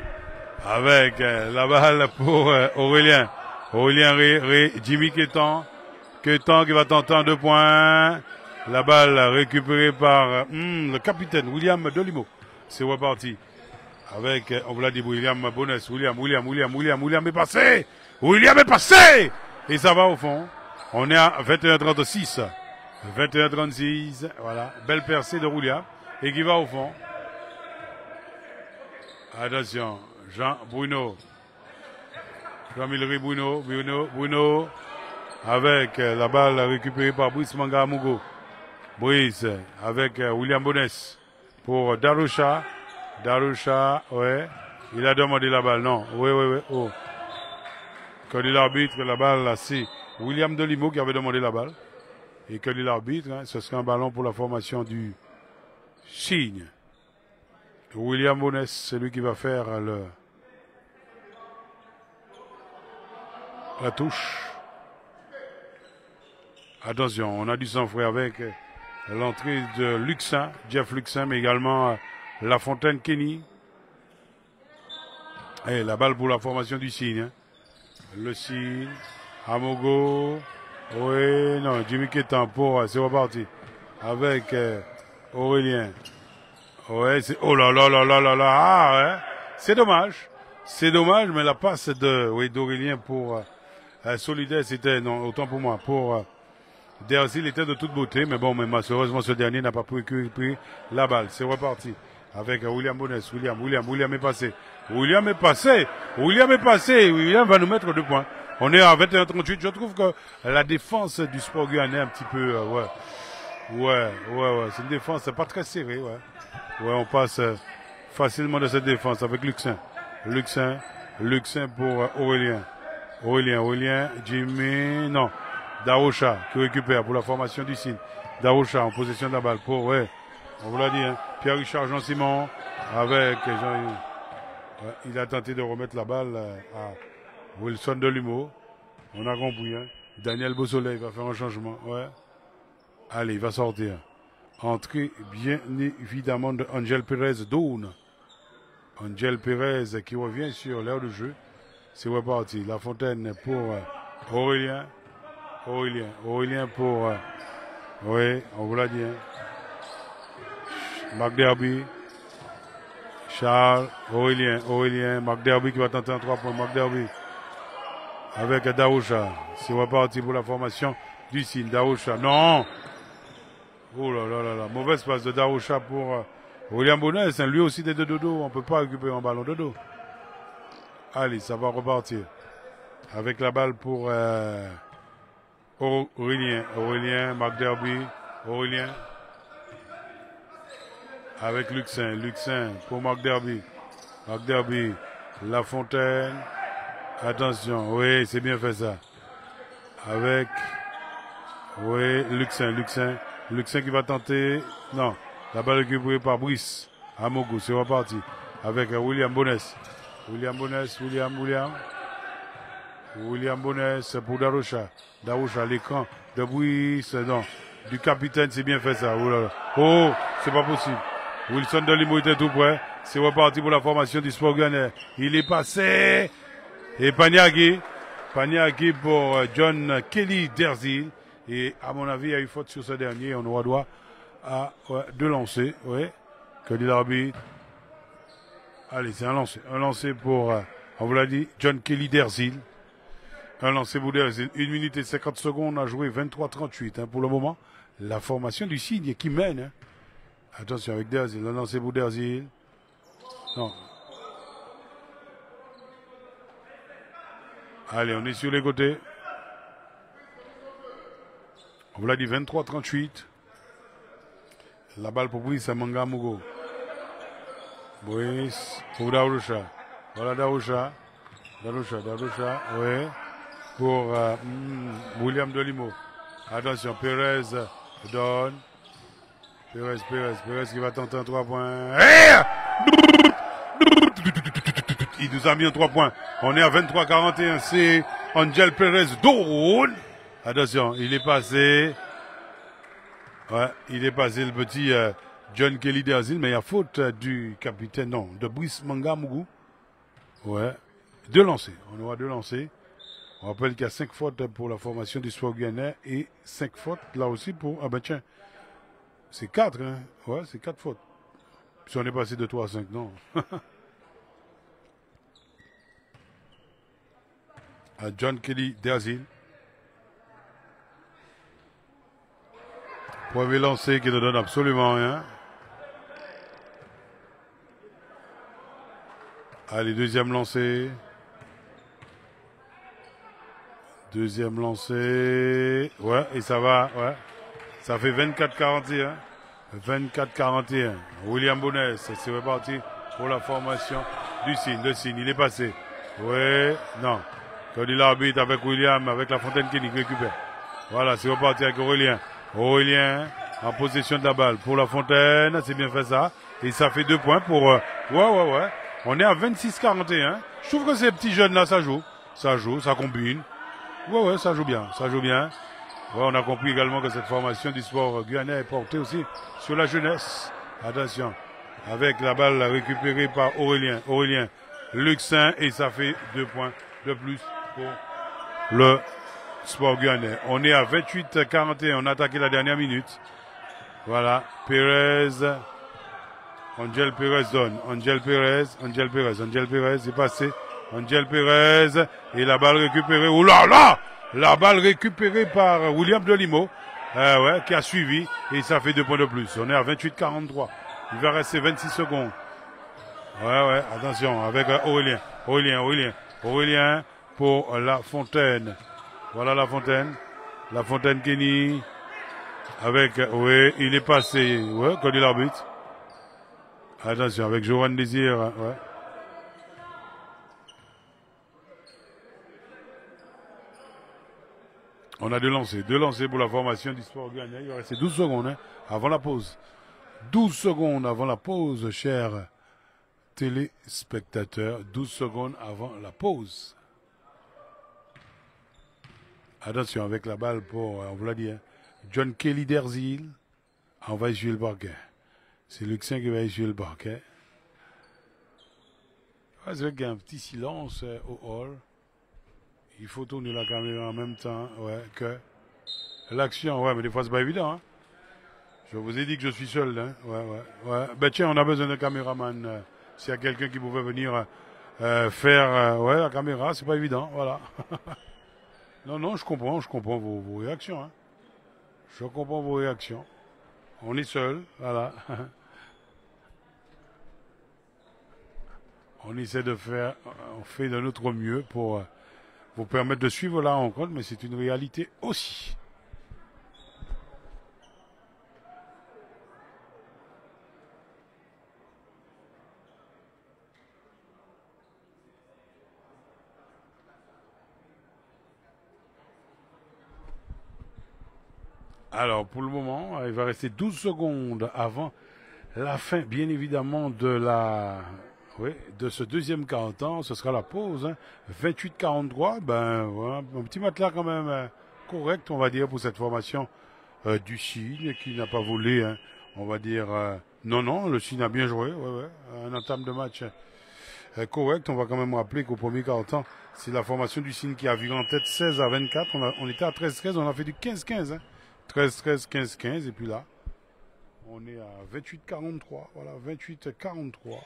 Avec la balle pour Aurélien. Aurélien Jimmy Quétan. Quétan qui va tenter en 2 points. La balle récupérée par le capitaine William Delimo. C'est reparti. Avec, on vous l'a dit, William Bonnes. William est passé. William est passé. Et ça va au fond. On est à 21-36. 21-36. Voilà. Belle percée de William. Et qui va au fond. Attention. Jean Bruno. Jean-Michel Bruno. Avec la balle récupérée par Brice Manga Mugo. Brice avec William Bonnes pour Daroucha. Daroucha, ouais. Il a demandé la balle, non. Oui. Oh. Que dit l'arbitre, la balle, là, c'est William Delimo qui avait demandé la balle. Et que dit l'arbitre, hein, ce serait un ballon pour la formation du Signe. William Bonnes, c'est lui qui va faire la touche. Attention, on a du sang-froid avec l'entrée de Luxin, Jeff Luxin, mais également La Fontaine Kenny. Et la balle pour la formation du Signe. Hein. Le Signe, Amogo, oui, non, Jimmy Quétan pour, c'est reparti. Avec Aurélien. Ouais, c'est, oh là, ah ouais, c'est dommage. C'est dommage, mais la passe d'Aurélien pour Solidaire, c'était, non, autant pour moi, pour Derzil était de toute beauté, mais bon, mais malheureusement, ce dernier n'a pas pris la balle. C'est reparti. Avec William Bonnes. William est passé. William va nous mettre 2 points. On est à 21-38. Je trouve que la défense du Sport Guyanais est un petit peu, ouais. C'est une défense pas très serrée, ouais. Ouais, on passe facilement de cette défense avec Luxin pour Aurélien, Jimmy, non. Daroucha qui récupère pour la formation du Signe. Daroucha en possession de la balle pour, ouais, on vous l'a dit, hein, Pierre-Richard Jean-Simon avec il a tenté de remettre la balle à Wilson Delimo. On a compris, hein. Daniel Beausoleil va faire un changement, ouais. Allez, il va sortir. Entrée, bien évidemment, de Angel Perez Doune. Angel Perez qui revient sur l'aire de jeu. C'est reparti. La Fontaine pour Aurélien pour... oui, on vous l'a dit. Hein. McDerby. Charles, Aurélien, McDerby qui va tenter un 3 points. McDerby avec Daroucha. C'est reparti pour la formation du Signe. Daroucha, non. Oh là. Mauvaise passe de Daroucha pour William Bonnes. Lui aussi des deux dodo. On ne peut pas récupérer un ballon de dos. Allez, ça va repartir. Avec la balle pour... Aurélien, McDerby, avec Luxin pour McDerby, La Fontaine, attention, oui, c'est bien fait ça, avec, oui, Luxin qui va tenter, non, la balle récupérée par Brice, Amogo, c'est reparti, avec William Bonnes, William Bonnes pour Daroucha, l'écran de Brice, non, du capitaine, c'est bien fait ça. Oh, c'est pas possible. Wilson Delimo était tout près. C'est reparti pour la formation du Sport Guyanais. Il est passé. Et Paniagui pour John Kelly Derzil. Et à mon avis, il y a eu faute sur ce dernier. On aura droit à 2 lancers. Oui. Que dit l'arbitre? Allez, c'est un lancer pour On vous l'a dit, John Kelly d'Erzil. Un lancé pour d'Erzil. 1 minute et 50 secondes, on a joué 23-38 pour le moment. La formation du signe qui mène. Hein. Attention avec d'Erzil, un lancé pour d'Erzil. Non. Allez, on est sur les côtés. On vous l'a dit, 23-38. La balle pour Brice à Mangamugo. Brice pour Darusha. Voilà Darusha. Darusha, oui. Pour William Delimo. Attention, Perez donne. Perez qui va tenter un 3 points. Il nous a mis un 3 points. On est à 23-41. C'est Angel Perez donne. Attention, il est passé. Ouais, il est passé le petit John Kelly d'Erzil, mais il y a faute du capitaine, non, de Brice Mangamugu. Ouais, 2 lancers. On aura 2 lancers. On rappelle qu'il y a 5 fautes pour la formation du Sport Guyanais et 5 fautes là aussi pour. Ah ben tiens, c'est 4, hein. Ouais, c'est 4 fautes. Si on est passé de 3 à 5, non. À John Kelly d'Erzil. Premier lancé qui ne donne absolument rien. Allez, deuxième lancé. Deuxième lancé. Ouais, et ça va, ouais. Ça fait 24-41. 24-41. William Bounès, c'est reparti pour la formation du signe. Le signe, il est passé. Ouais, non. Quand il arbitre avec William, avec la Fontaine qui récupère. Voilà, c'est reparti avec Aurélien. Aurélien en possession de la balle pour la Fontaine, c'est bien fait ça. Et ça fait 2 points pour... ouais. On est à 26-41. Je trouve que ces petits jeunes-là, ça joue. Ça joue, ça combine. Ouais, ça joue bien. Ouais, on a compris également que cette formation du sport guyanais est portée aussi sur la jeunesse. Attention, avec la balle récupérée par Aurélien Luxin, et ça fait 2 points de plus pour le sport guyanais. On est à 28-41, on a attaqué la dernière minute. Voilà, Perez, Angel Perez donne. Angel Perez est passé. Angel Perez, et la balle récupérée. Oh là là! La balle récupérée par William Delimo, ouais, qui a suivi, et ça fait 2 points de plus. On est à 28-43. Il va rester 26 secondes. Ouais, attention, avec Aurélien pour la Fontaine. Voilà la Fontaine. La Fontaine Kenny. Avec, oui, il est passé, ouais, quand il arbitre. Attention, avec Joran Désir, ouais. On a 2 lancers pour la formation du sport guyanais. Il va rester 12 secondes avant la pause. 12 secondes avant la pause, chers téléspectateurs. 12 secondes avant la pause. Attention, avec la balle pour, on vous l'a dit, John Kelly d'Erzil. On va essuyer le parquet. C'est Luxin qui va essuyer le parquet. Ouais, c'est vrai qu'il y a un petit silence au hall. Il faut tourner la caméra en même temps, ouais, que l'action. Ouais, mais des fois, c'est pas évident, hein. Je vous ai dit que je suis seul, hein. Ouais. Ben tiens, on a besoin d'un caméraman. S'il y a quelqu'un qui pouvait venir faire, ouais, la caméra, c'est pas évident, voilà. Non, je comprends vos réactions, hein. Je comprends vos réactions. On est seul, voilà. On essaie de faire, on fait de notre mieux pour vous permettre de suivre la rencontre, mais c'est une réalité aussi. Alors, pour le moment, il va rester 12 secondes avant la fin, bien évidemment, de ce deuxième quart-temps. Ce sera la pause, hein. 28-43, ben, voilà, un petit matelas quand même correct, on va dire, pour cette formation du Chine, qui n'a pas volé, hein, on va dire, non, le Chine a bien joué, ouais, un entame de match correct. On va quand même rappeler qu'au premier quart-temps, c'est la formation du Chine qui a vu en tête 16-24, on était à 13-13, on a fait du 15-15, hein. 13-13, 15-15, et puis là, on est à 28-43, voilà, 28-43.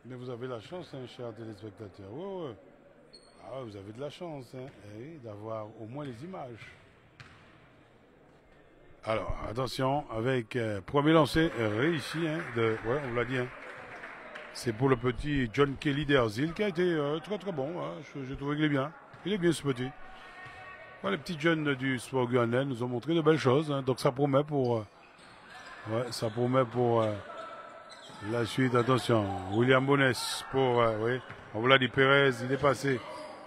Mais vous avez la chance, hein, chers téléspectateurs. Ouais, ouais. Ah, ouais, vous avez de la chance, hein, d'avoir au moins les images. Alors, attention, avec premier lancé réussi, hein, ouais, on l'a dit, hein. C'est pour le petit John Kelly d'Erzil qui a été très très bon. Hein. Je trouve qu'il est bien. Il est bien ce petit. Ouais, les petits jeunes du sport guyanais nous ont montré de belles choses. Hein. Donc ça promet pour, ouais, ça promet pour la suite. Attention, William Bones pour, oui, on vous l'a dit, Perez, il est passé.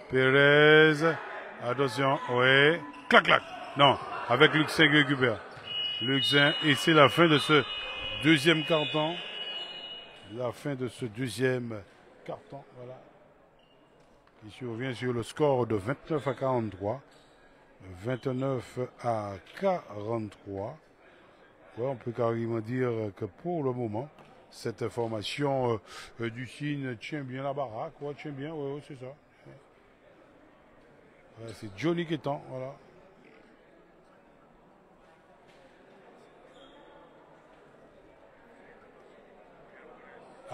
Perez, attention, oui, clac clac. Non, avec Luxin qui récupère. Luxin, et c'est la fin de ce deuxième carton. La fin de ce deuxième carton, voilà. Il survient sur le score de 29 à 43. 29 à 43. Ouais, on peut carrément dire que pour le moment, cette formation du Chine tient bien la baraque, ouais, tient bien, ouais, ouais, c'est ça. Ouais, c'est Johnny Quétan, voilà.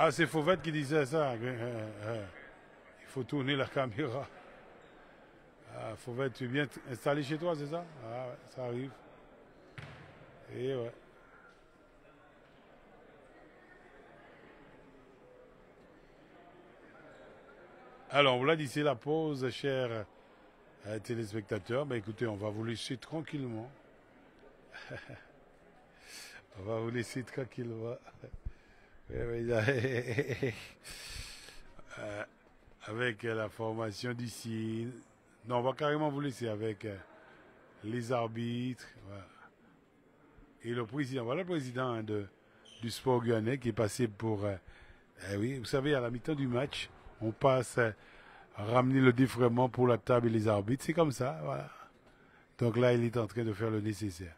Ah, c'est Fauvette qui disait ça. Il faut tourner la caméra. Ah, Fauvette, tu es bien installé chez toi, c'est ça? Ah, ouais, ça arrive. Et ouais. Alors, on vous l'a dit, c'est la pause, chers téléspectateurs. Ben, écoutez, on va vous laisser tranquillement. On va vous laisser tranquillement. Euh, avec la formation d'ici. Non, on va carrément vous laisser avec les arbitres. Voilà. Et le président. Voilà le président hein, du sport guyanais qui est passé pour. Oui, vous savez, à la mi-temps du match, on passe ramener le défraiement pour la table et les arbitres. C'est comme ça, voilà. Donc là, il est en train de faire le nécessaire.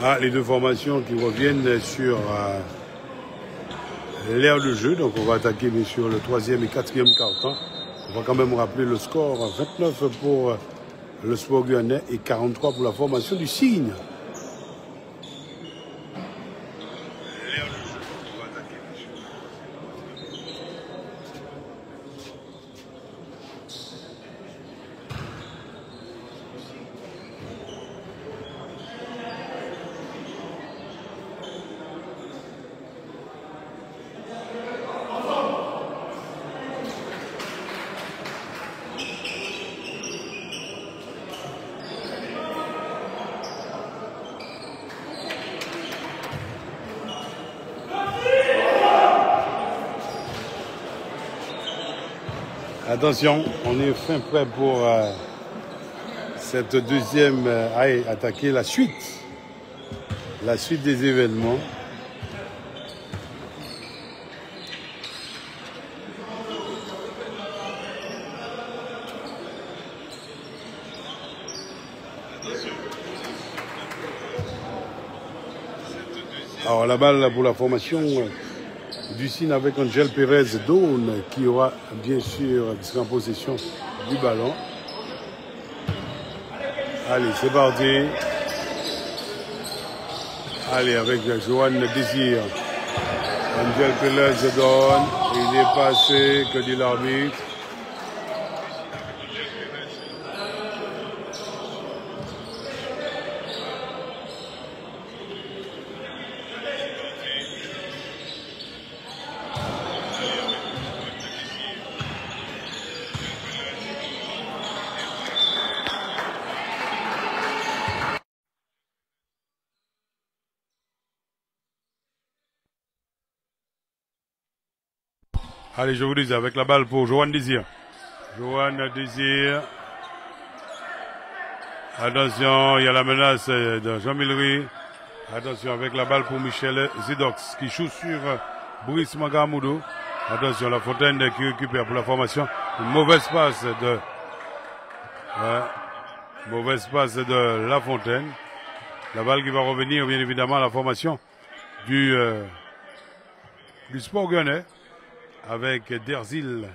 Ah, les deux formations qui reviennent sur l'aire de jeu. Donc on va attaquer bien sûr le troisième et quatrième quart-temps. On va quand même rappeler le score, 29 pour le Sport Guyanais et 43 pour la formation du Cygne. Attention, on est fin prêt pour cette deuxième attaquer la suite des événements. Alors la balle pour la formation du Cygne avec Angel Pérez Dawn qui aura bien sûr qui sera en possession du ballon. Allez, c'est parti. Allez, avec Johan Désir. Angel Pérez Dawn. Il est passé, que dit l'arbitre. Allez, je vous dis, avec la balle pour Johan Désir. Johan Désir. Attention, il y a la menace de Jean Millery. Attention, avec la balle pour Michel Zidox qui joue sur Brice Magamoudou. Attention, La Fontaine qui récupère pour la formation. Une mauvaise passe de La Fontaine. La balle qui va revenir, bien évidemment, à la formation du Sport Guyanais. Avec Derzil.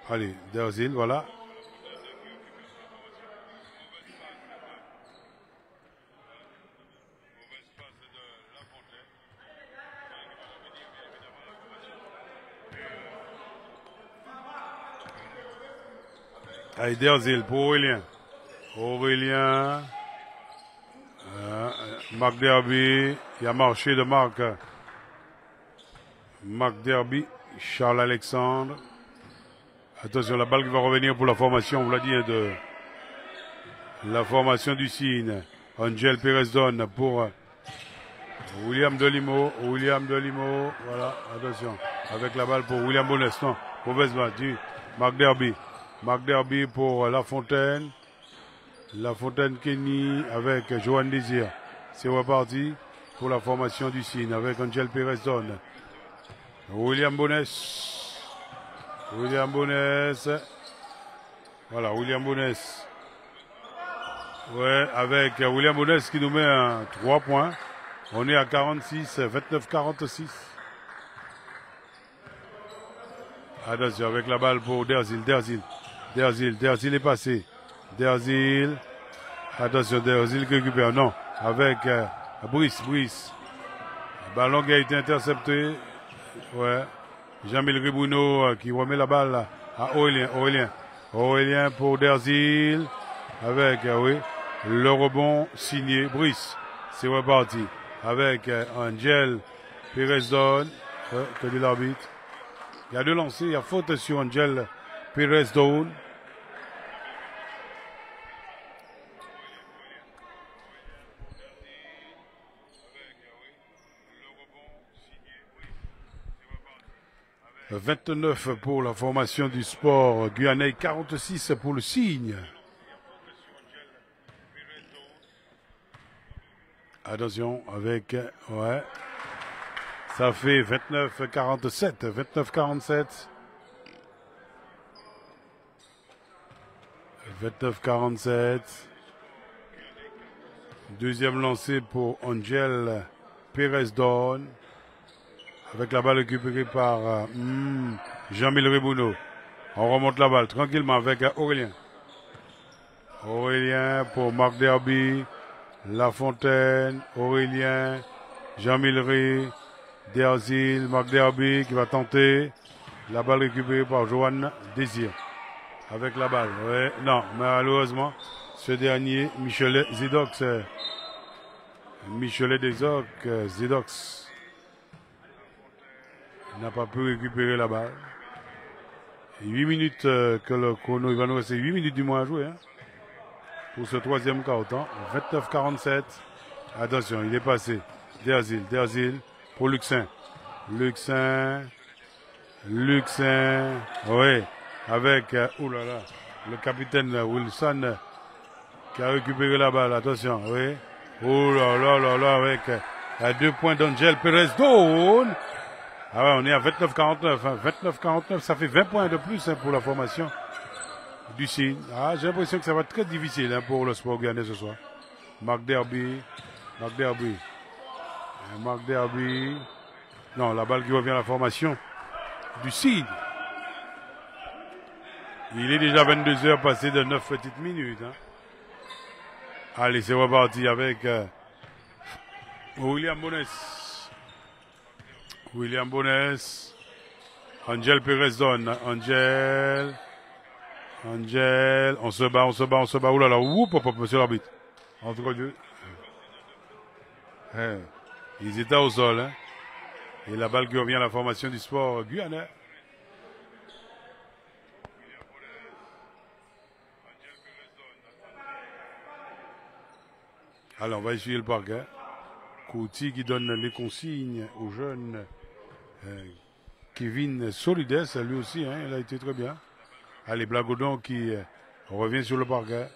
Allez, Derzil, voilà. Allez, Derzil pour Aurélien. Aurélien. Marc Derby. Il y a marché de Marc. Marc Derby, Charles Alexandre. Attention, la balle qui va revenir pour la formation, on vous l'a dit, de la formation du Cygne. Angel Pérez donne pour William Delimo. Voilà, attention. Avec la balle pour William Bonnes. Non, mauvaise balle du Marc Derby. Marc Derby pour La Fontaine. La Fontaine Kenny avec Johan Désir. C'est reparti pour la formation du Cygne avec Angel Pérez donne. William Bonnes. Voilà, William Bonnes. Ouais, avec William Bonnes qui nous met un 3 points. On est à 46, 29-46. Attention, avec la balle pour Derzil est passé. Derzil. Attention, Derzil qui récupère. Non, avec Brice. Le ballon qui a été intercepté. Ouais. Jean-Mille Ribouno qui remet la balle à Aurélien pour Derzil. Avec, le rebond signé Brice. C'est reparti. Avec Angel Pérez Dawn. Que dit l'arbitre. Il y a deux lancers. Il y a faute sur Angel Pérez Dawn. « 29 pour la formation du Sport Guyanais, 46 pour le Cygne. » Attention, avec... Ouais. Ça fait 29-47. 29-47. 29-47. Deuxième lancé pour Angel Pérez-Dawn. Avec la balle récupérée par Jean-Milry Bouno. On remonte la balle tranquillement avec Aurélien. Aurélien pour Marc Derby. Lafontaine, Aurélien, Jean-Milry, Derzil, Marc Derby qui va tenter. La balle récupérée par Johan Désir. Avec la balle. Ouais, non, malheureusement, ce dernier, Michelet Zidox. Michelet Zidox n'a pas pu récupérer la balle. 8 minutes que le chrono, il va nous rester 8 minutes du moins à jouer. Hein, pour ce troisième quart-temps. 29-47. Attention, il est passé. Derzil pour Luxin. Luxin. Oui. Avec, le capitaine Wilson qui a récupéré la balle. Attention, oui. Avec 2 points d'Angel Pérez-Dawn. Ah ouais, on est à 29-49. Hein. 29-49, ça fait 20 points de plus hein, pour la formation du Signe. Ah, j'ai l'impression que ça va être très difficile hein, pour le sport gagné ce soir. Marc Derby. Non, la balle qui revient à la formation du Signe. Il est déjà 22h passé de 9 petites minutes. Hein. Allez, c'est reparti avec William Bones. Angel Pérez-Dawn. Angel, on se bat. Oh là là, monsieur l'arbitre. Entre deux. Ils étaient au sol. Hein. Et la balle qui revient à la formation du sport guyanais. Alors, on va essuyer le parquet. Couty qui donne les consignes aux jeunes. Kevin Solides, lui aussi, hein, il a été très bien. Allez, Blagodon qui revient sur le parquet.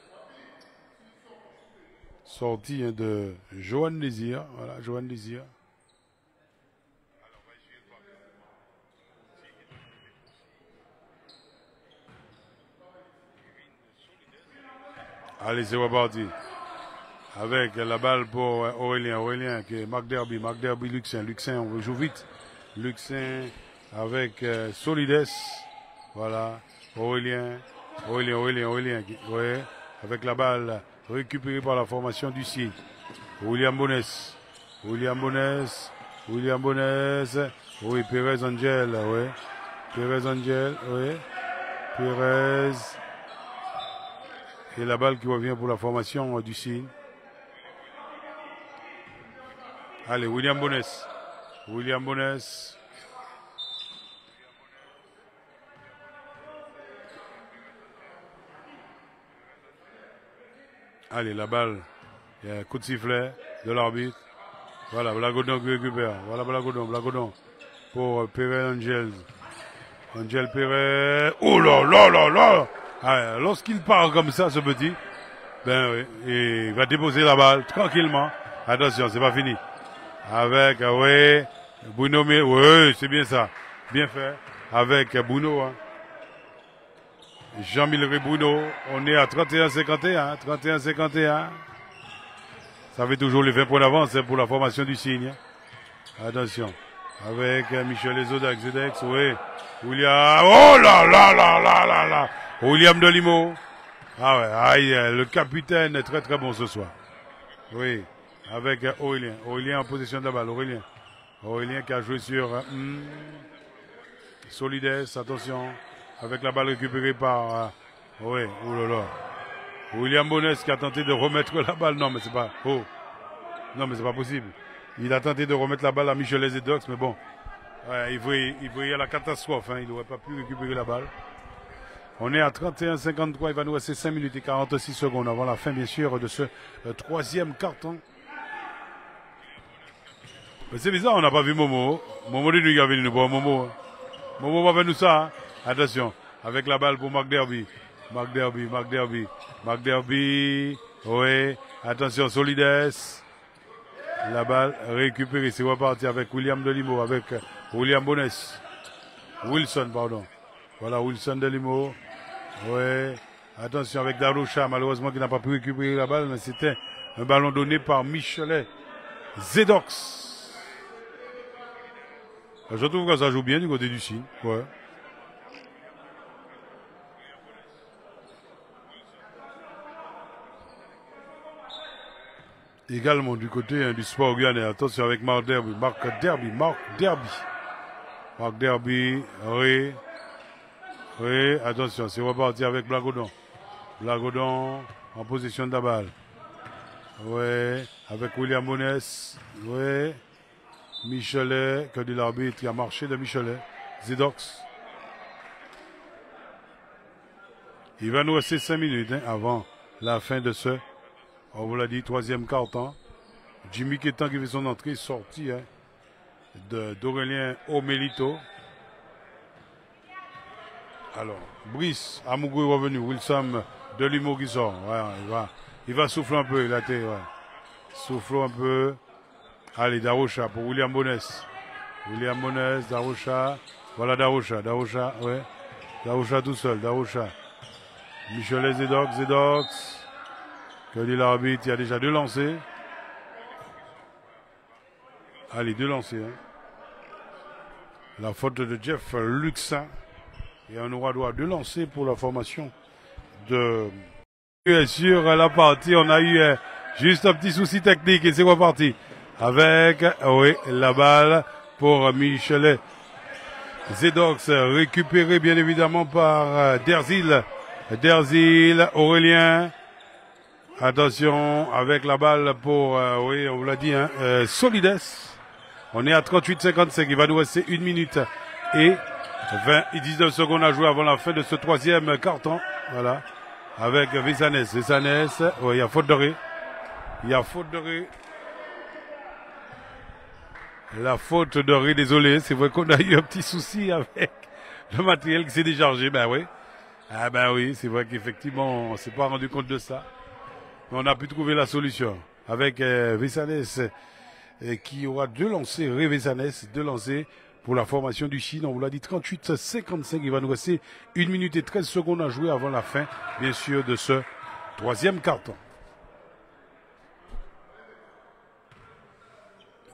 Sortie hein, de Johan Désir. Voilà, Johan Désir. Allez, c'est reparti. Avec la balle pour Aurélien qui est Marc Derby, Luxin, on joue vite. Luxin avec Solides. Voilà. Aurélien. Ouais. Avec la balle récupérée par la formation du CIE. William Bones. Oui, Pérez Angel. Oui. Pérez. Et la balle qui revient pour la formation du CIE. Allez, William Bones. Allez, la balle. Il y a un coup de sifflet de l'arbitre. Voilà, Blagodon qui récupère. Voilà, Blagodon. Pour Pérez Angel. Angel Pérez. Oh là. Ah, lorsqu'il part comme ça, ce petit, ben oui, il va déposer la balle tranquillement. Attention, c'est pas fini. Avec, Bruno, oui, c'est bien ça. Bien fait. Avec Bruno, hein. Jean-Milry Bruno, on est à 31-51. Ça fait toujours les 20 points d'avance pour la formation du Signe. Attention. Avec Michel Zidex, oui. William, oh là. William Delimo. Ah ouais, aïe, le capitaine est très très bon ce soir. Oui. Avec Aurélien en possession de la balle. Aurélien qui a joué sur Solides, attention. Avec la balle récupérée par William Bones qui a tenté de remettre la balle. Non mais c'est pas possible. Il a tenté de remettre la balle à Michelet Zidox, mais bon. Ouais, il voyait la catastrophe, hein, il n'aurait pas pu récupérer la balle. On est à 31-53, il va nous rester 5 minutes et 46 secondes avant la fin, bien sûr, de ce troisième carton. C'est bizarre, on n'a pas vu Momo. Momo de nous a venu nous voir Momo. Momo va venir nous ça. Hein. Attention, avec la balle pour Marc Derby. Oui, attention, Solides. La balle récupérée, c'est reparti avec William Delimo, avec William Bones. Wilson, pardon. Voilà, Wilson Delimo. Oui, attention avec Daroucha, malheureusement qui n'a pas pu récupérer la balle, mais c'était Un ballon donné par Michelet Zedox. Je trouve que ça joue bien du côté du Signe. Ouais. Également du côté du sport guyanais. Attention avec Marc Derby. Marc Derby. Oui, attention, c'est reparti avec Blagodon. Blagodon en position de la balle. Oui, avec William Monès. Oui. Michelet, que dit l'arbitre, qui a marché de Michelet. Zedox. Il va nous rester 5 minutes avant la fin de ce, on vous l'a dit, troisième quart-temps. Jimmy Kétan qui fait son entrée, sortie d'Aurélien Omelito. Alors, Brice, Amougou est revenu. Wilson de Limo qui sort. Ouais, il va souffler un peu. Souffle un peu. Allez, Daroucha pour William Bonès. William Bonès, Daroucha. Voilà Daroucha, ouais. Daroucha tout seul, Daroucha. Michelet Zedox. Que dit l'arbitre? Il y a déjà 2 lancers. Allez, 2 lancers. La faute de Jeff Luxin. Et on aura droit 2 lancers pour la formation de... Sur la partie, on a eu juste un petit souci technique et c'est reparti. Avec, oui, la balle pour Michelet Zedox, récupéré bien évidemment par Derzil, Aurélien. Attention, avec la balle pour, oui, on vous l'a dit, Solides. On est à 38-55, il va nous rester 1 minute et 20 et 19 secondes à jouer avant la fin de ce troisième quart-temps. Voilà. Avec Visanès, oui, il y a faute de ré. La faute de ré, désolé, c'est vrai qu'on a eu un petit souci avec le matériel qui s'est déchargé, ben oui. Ah ben oui, c'est vrai qu'effectivement, on s'est pas rendu compte de ça. Mais on a pu trouver la solution. Avec Visanès, qui aura 2 lancers, Ré Visanès, 2 lancers pour la formation du Chine. On vous l'a dit, 38-55, il va nous rester 1 minute et 13 secondes à jouer avant la fin, bien sûr, de ce troisième quart-temps.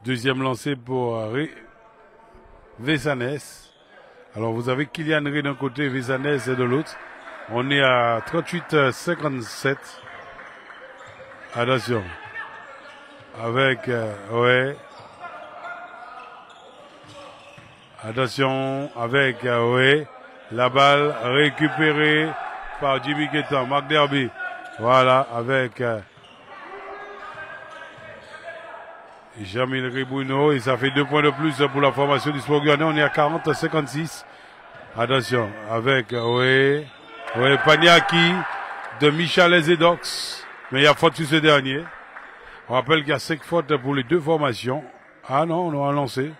Deuxième lancé pour Vésanès. Alors vous avez Kylian Ré d'un côté, Vésanès de l'autre. On est à 38-57. Attention. Avec, ouais. Attention, avec, ouais. La balle récupérée par Jimmy Kétan, Marc Derby. Voilà, avec Jamil Ribouno. Et ça fait 2 points de plus pour la formation du Sport Guyanais. On est à 40-56. Attention, avec, ouais. Ouais, Paniaki de Michelet Zedox. Mais il y a faute sur ce dernier. On rappelle qu'il y a 5 fautes pour les 2 formations. Ah non, on a lancé.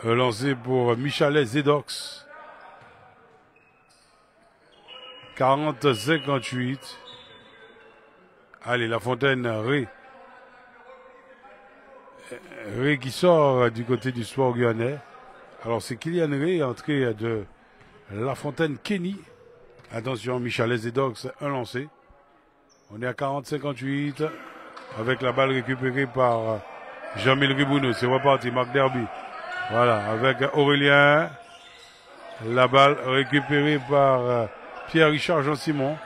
Lancé pour Michelet Zedox. 40-58. Allez, La Fontaine, Ré qui sort du côté du Sport Guyanais. Alors c'est Kylian Ré, entrée de La Fontaine Kenny. Attention, Michelet Zedox, un lancé. On est à 40-58 avec la balle récupérée par Jamil Ribouno. C'est reparti, Marc Derby. Voilà, avec Aurélien. La balle récupérée par Pierre-Richard Jean-Simon.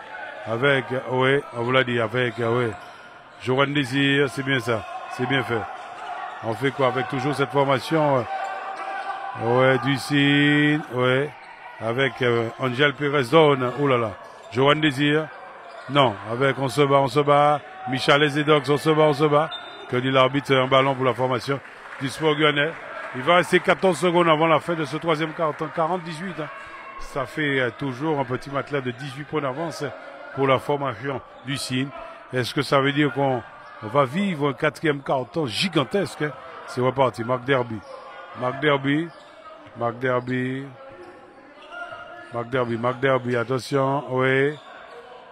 Avec, ouais, on vous l'a dit, avec, ouais, Joanne Désir, c'est bien ça. C'est bien fait. On fait quoi avec toujours cette formation ouais, du Cine, ouais. Avec Angel Pérez Zone, oh là là. Joanne Désir. Non, avec on se bat. Michelet Zedox, on se bat. Que dit l'arbitre, un ballon pour la formation du Sport Guyanais. Il va rester 14 secondes avant la fin de ce troisième quart-temps. 40-18. Ça fait toujours un petit matelas de 18 points d'avance pour la formation du Cine. Est-ce que ça veut dire qu'on va vivre un 4e quart-temps gigantesque? C'est reparti. Marc Derby, attention, oui.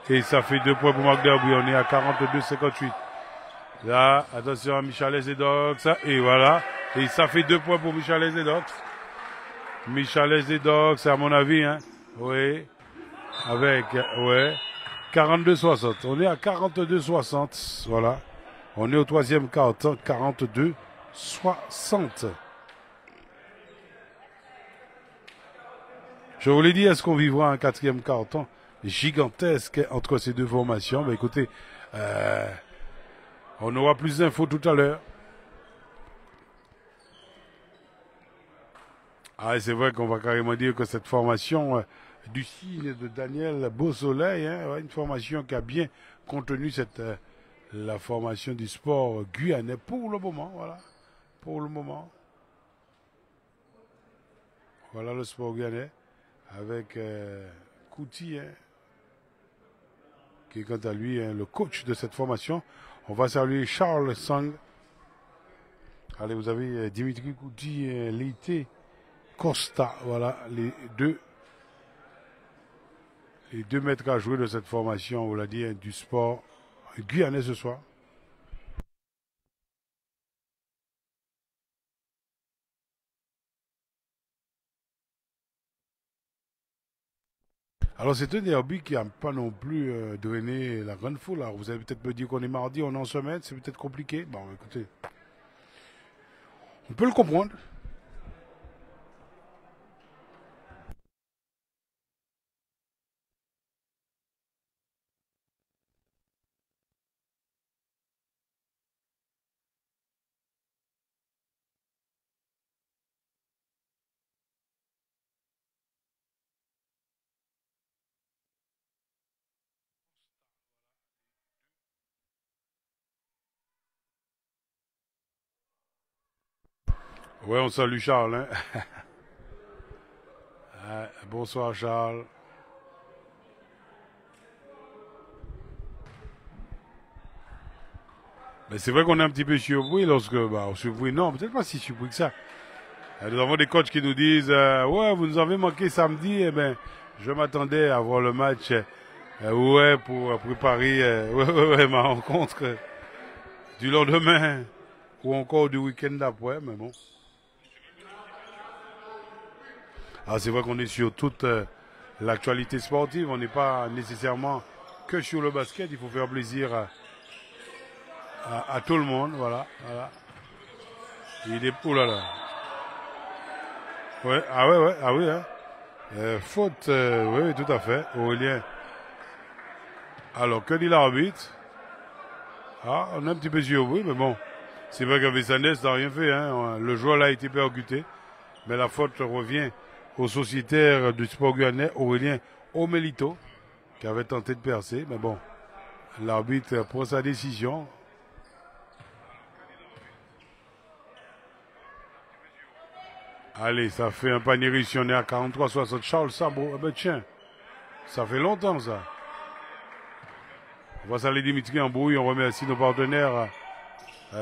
Et ça fait 2 points pour Marc Derby. On est à 42-58. Là, attention à Michelet Zedox. Et voilà. Et ça fait 2 points pour Michelet Zedox. Michelet Zedox, à mon avis, hein. Oui. Avec, ouais. 42-60. On est à 42-60. Voilà. On est au troisième quart-temps. 42-60. Je vous l'ai dit, est-ce qu'on vivra un quatrième quart-temps gigantesque entre ces deux formations? Ben écoutez, on aura plus d'infos tout à l'heure. Ah, c'est vrai qu'on va carrément dire que cette formation du signe de Daniel Beausoleil, hein, une formation qui a bien contenu la formation du sport guyanais pour le moment, voilà. Pour le moment. Voilà le sport guyanais avec Kouti, hein, qui est quant à lui le coach de cette formation. On va saluer Charles Sang. Allez, vous avez Dimitri Kouti, Leite Costa, voilà, les deux maîtres à jouer de cette formation, on l'a dit, hein, du sport guyanais ce soir. Alors c'est un derby qui n'a pas non plus drainé la grande foule. Alors vous allez peut-être me dire qu'on est mardi, on est en semaine, c'est peut-être compliqué. Bon, écoutez, on peut le comprendre. Ouais, on salue Charles. Hein. Bonsoir Charles. Mais c'est vrai qu'on est un petit peu surpris lorsque, surpris, non, peut-être pas si surpris que ça. Nous avons des coachs qui nous disent, ouais, vous nous avez manqué samedi, eh ben, je m'attendais à voir le match, ouais, pour préparer, ma rencontre du lendemain ou encore du week-end d'après, mais bon. Ah, c'est vrai qu'on est sur toute l'actualité sportive, on n'est pas nécessairement que sur le basket, il faut faire plaisir à tout le monde, voilà. Il est, oh là là. Ouais, ah oui, hein. Faute, oui, tout à fait, Aurélien. Alors, que dit l'arbitre? Ah, on a un petit peu surpris, mais bon. C'est vrai que Vessandes n'a rien fait, hein. Le joueur là a été percuté, mais la faute revient au sociétaire du sport guyanais, Aurélien Omelito, qui avait tenté de percer, mais bon. L'arbitre prend sa décision. Allez, ça fait un panier riche, on est à 43-60. Charles Sabot, ah ben tiens, ça fait longtemps ça. On va saluer Dimitri Embrouille, on remercie nos partenaires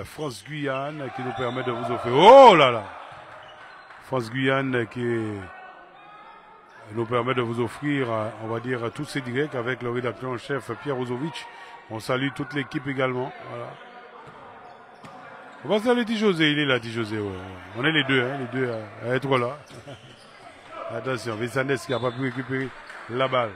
France Guyane qui nous permet de vous offrir. Oh là là! France Guyane qui nous permet de vous offrir, on va dire, tous ces directs avec le rédacteur en chef Pierre Ozovic. On salue toute l'équipe également. Voilà. On va saluer José, il est là, José. Ouais. On est les deux à être là. Attention, Vessandes qui n'a pas pu récupérer la balle.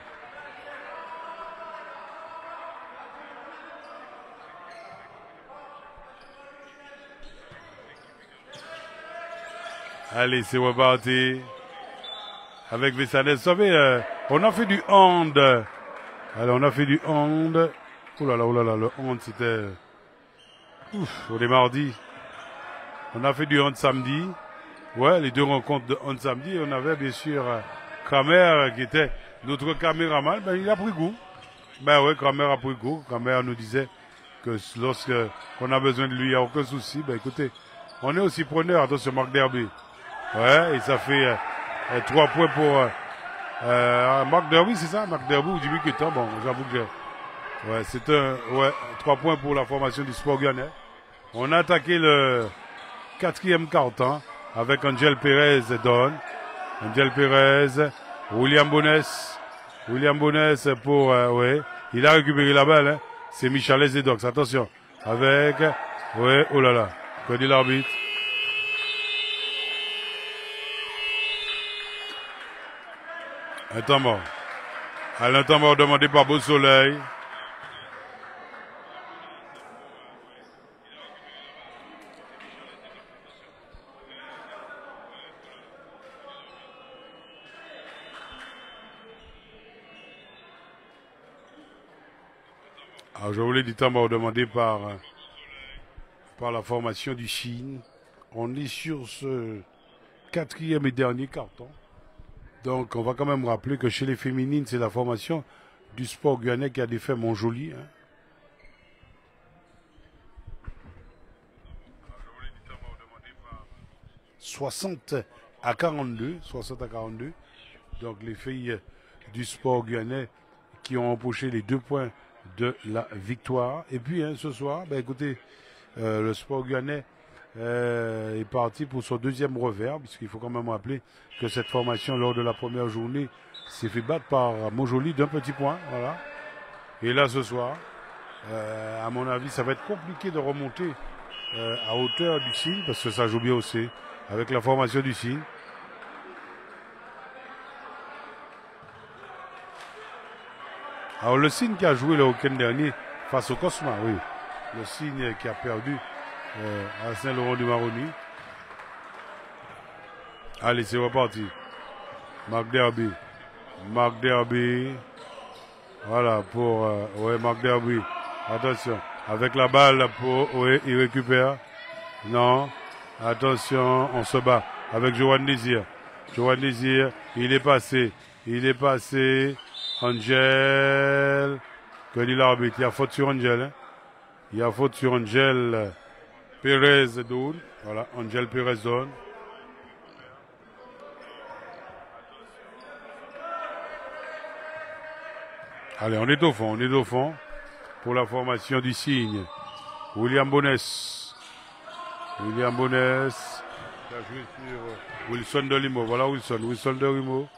Allez, c'est reparti. Avec Vessandes. Vous savez, on a fait du hand. Alors, on a fait du hand. Oh là là, le hand, c'était... Ouf, on est mardi. On a fait du hand samedi. Ouais, les deux rencontres de hand samedi. On avait bien sûr Kramer qui était notre caméraman. Ben, il a pris goût. Ben ouais, Kramer a pris goût. Kramer nous disait que lorsque on a besoin de lui, il n'y a aucun souci. Ben écoutez, on est aussi preneur. Attention, Marc Derby. Ouais, et ça fait 3 points pour Marc Derby, c'est ça? Marc Derby ou Jimmy Ketan. Bon, j'avoue que ouais, c'est 3 points pour la formation du sport guyanais. On a attaqué le 4e quart-temps avec Angel Perez et Don. Angel Perez, William Bounès pour, ouais, il a récupéré la balle, hein. C'est Michales et Dox, attention. Avec, ouais, oh là là, que dit l'arbitre? Un temps mort. À l'instant demandé par Beau Soleil. Alors je voulais du temps demandé par la formation du Chine. On est sur ce quatrième et dernier carton. Donc on va quand même rappeler que chez les féminines, c'est la formation du sport guyanais qui a défait Montjoli. 60 à 42. Donc les filles du sport guyanais qui ont empoché les 2 points de la victoire. Et puis ce soir, écoutez, le sport guyanais est parti pour son deuxième revers, puisqu'il faut quand même rappeler que cette formation, lors de la première journée, s'est fait battre par Montjoli d'un petit point. Voilà. Et là, ce soir, à mon avis, ça va être compliqué de remonter à hauteur du Signe, parce que ça joue bien aussi, avec la formation du Signe. Alors le Signe qui a joué le week-end dernier face au Cosma, oui. Le Signe qui a perdu à Saint-Laurent-du-Maroni. Allez, c'est reparti. Marc Derby. Voilà, pour Marc Derby. Attention. Avec la balle, il récupère. Non. Attention, on se bat avec Johan Désir. Il est passé. Angel. Que dit l'arbitre? Il y a faute sur Angel. Il y a faute sur Angel Pérez Doun. Voilà, Angel Pérez Doun. Allez, on est au fond pour la formation du Signe. William Bonès. Qui a joué sur Wilson Delimo. Voilà Wilson Delimo.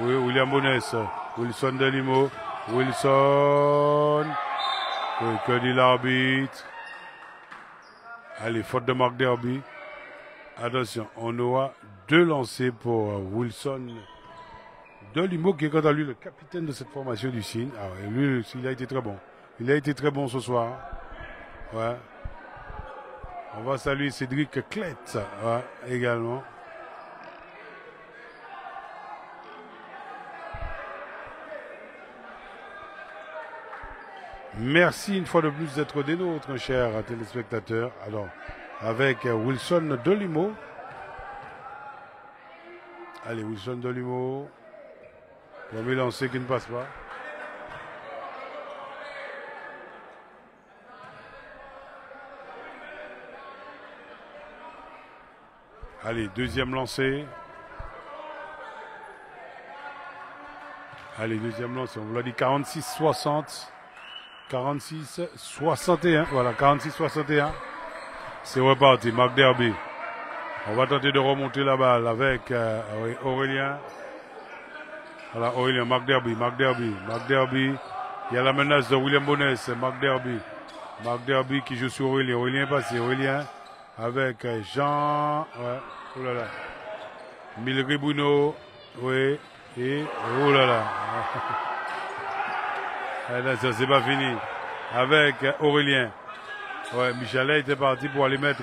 William Bonès. Wilson Delimo. Que dit l'arbitre? Allez, faute de Marc Derby. Attention, on aura 2 lancers pour Wilson Delimo, qui est quant à lui le capitaine de cette formation du Signe. Ah ouais, lui, il a été très bon. Il a été très bon ce soir. Ouais. On va saluer Cédric Clette, également. Merci une fois de plus d'être des nôtres, chers téléspectateurs. Alors, avec Wilson Delimo. Allez, Wilson Delimo. Premier lancé qui ne passe pas. Allez, deuxième lancé. Allez, deuxième lancé. On vous l'a dit 46-60. 46-61. Voilà, 46-61. C'est reparti. Marc Derby. On va tenter de remonter la balle avec Aurélien. Voilà, Aurélien, Marc Derby. Il y a la menace de William Bonès. Marc Derby qui joue sur Aurélien. Aurélien est passé. Aurélien avec Jean. Ouais. Oh là là. Milry Bruno. Oui. Et oh là là. Ça c'est pas fini. Avec Aurélien. Ouais, Michalet était parti pour aller mettre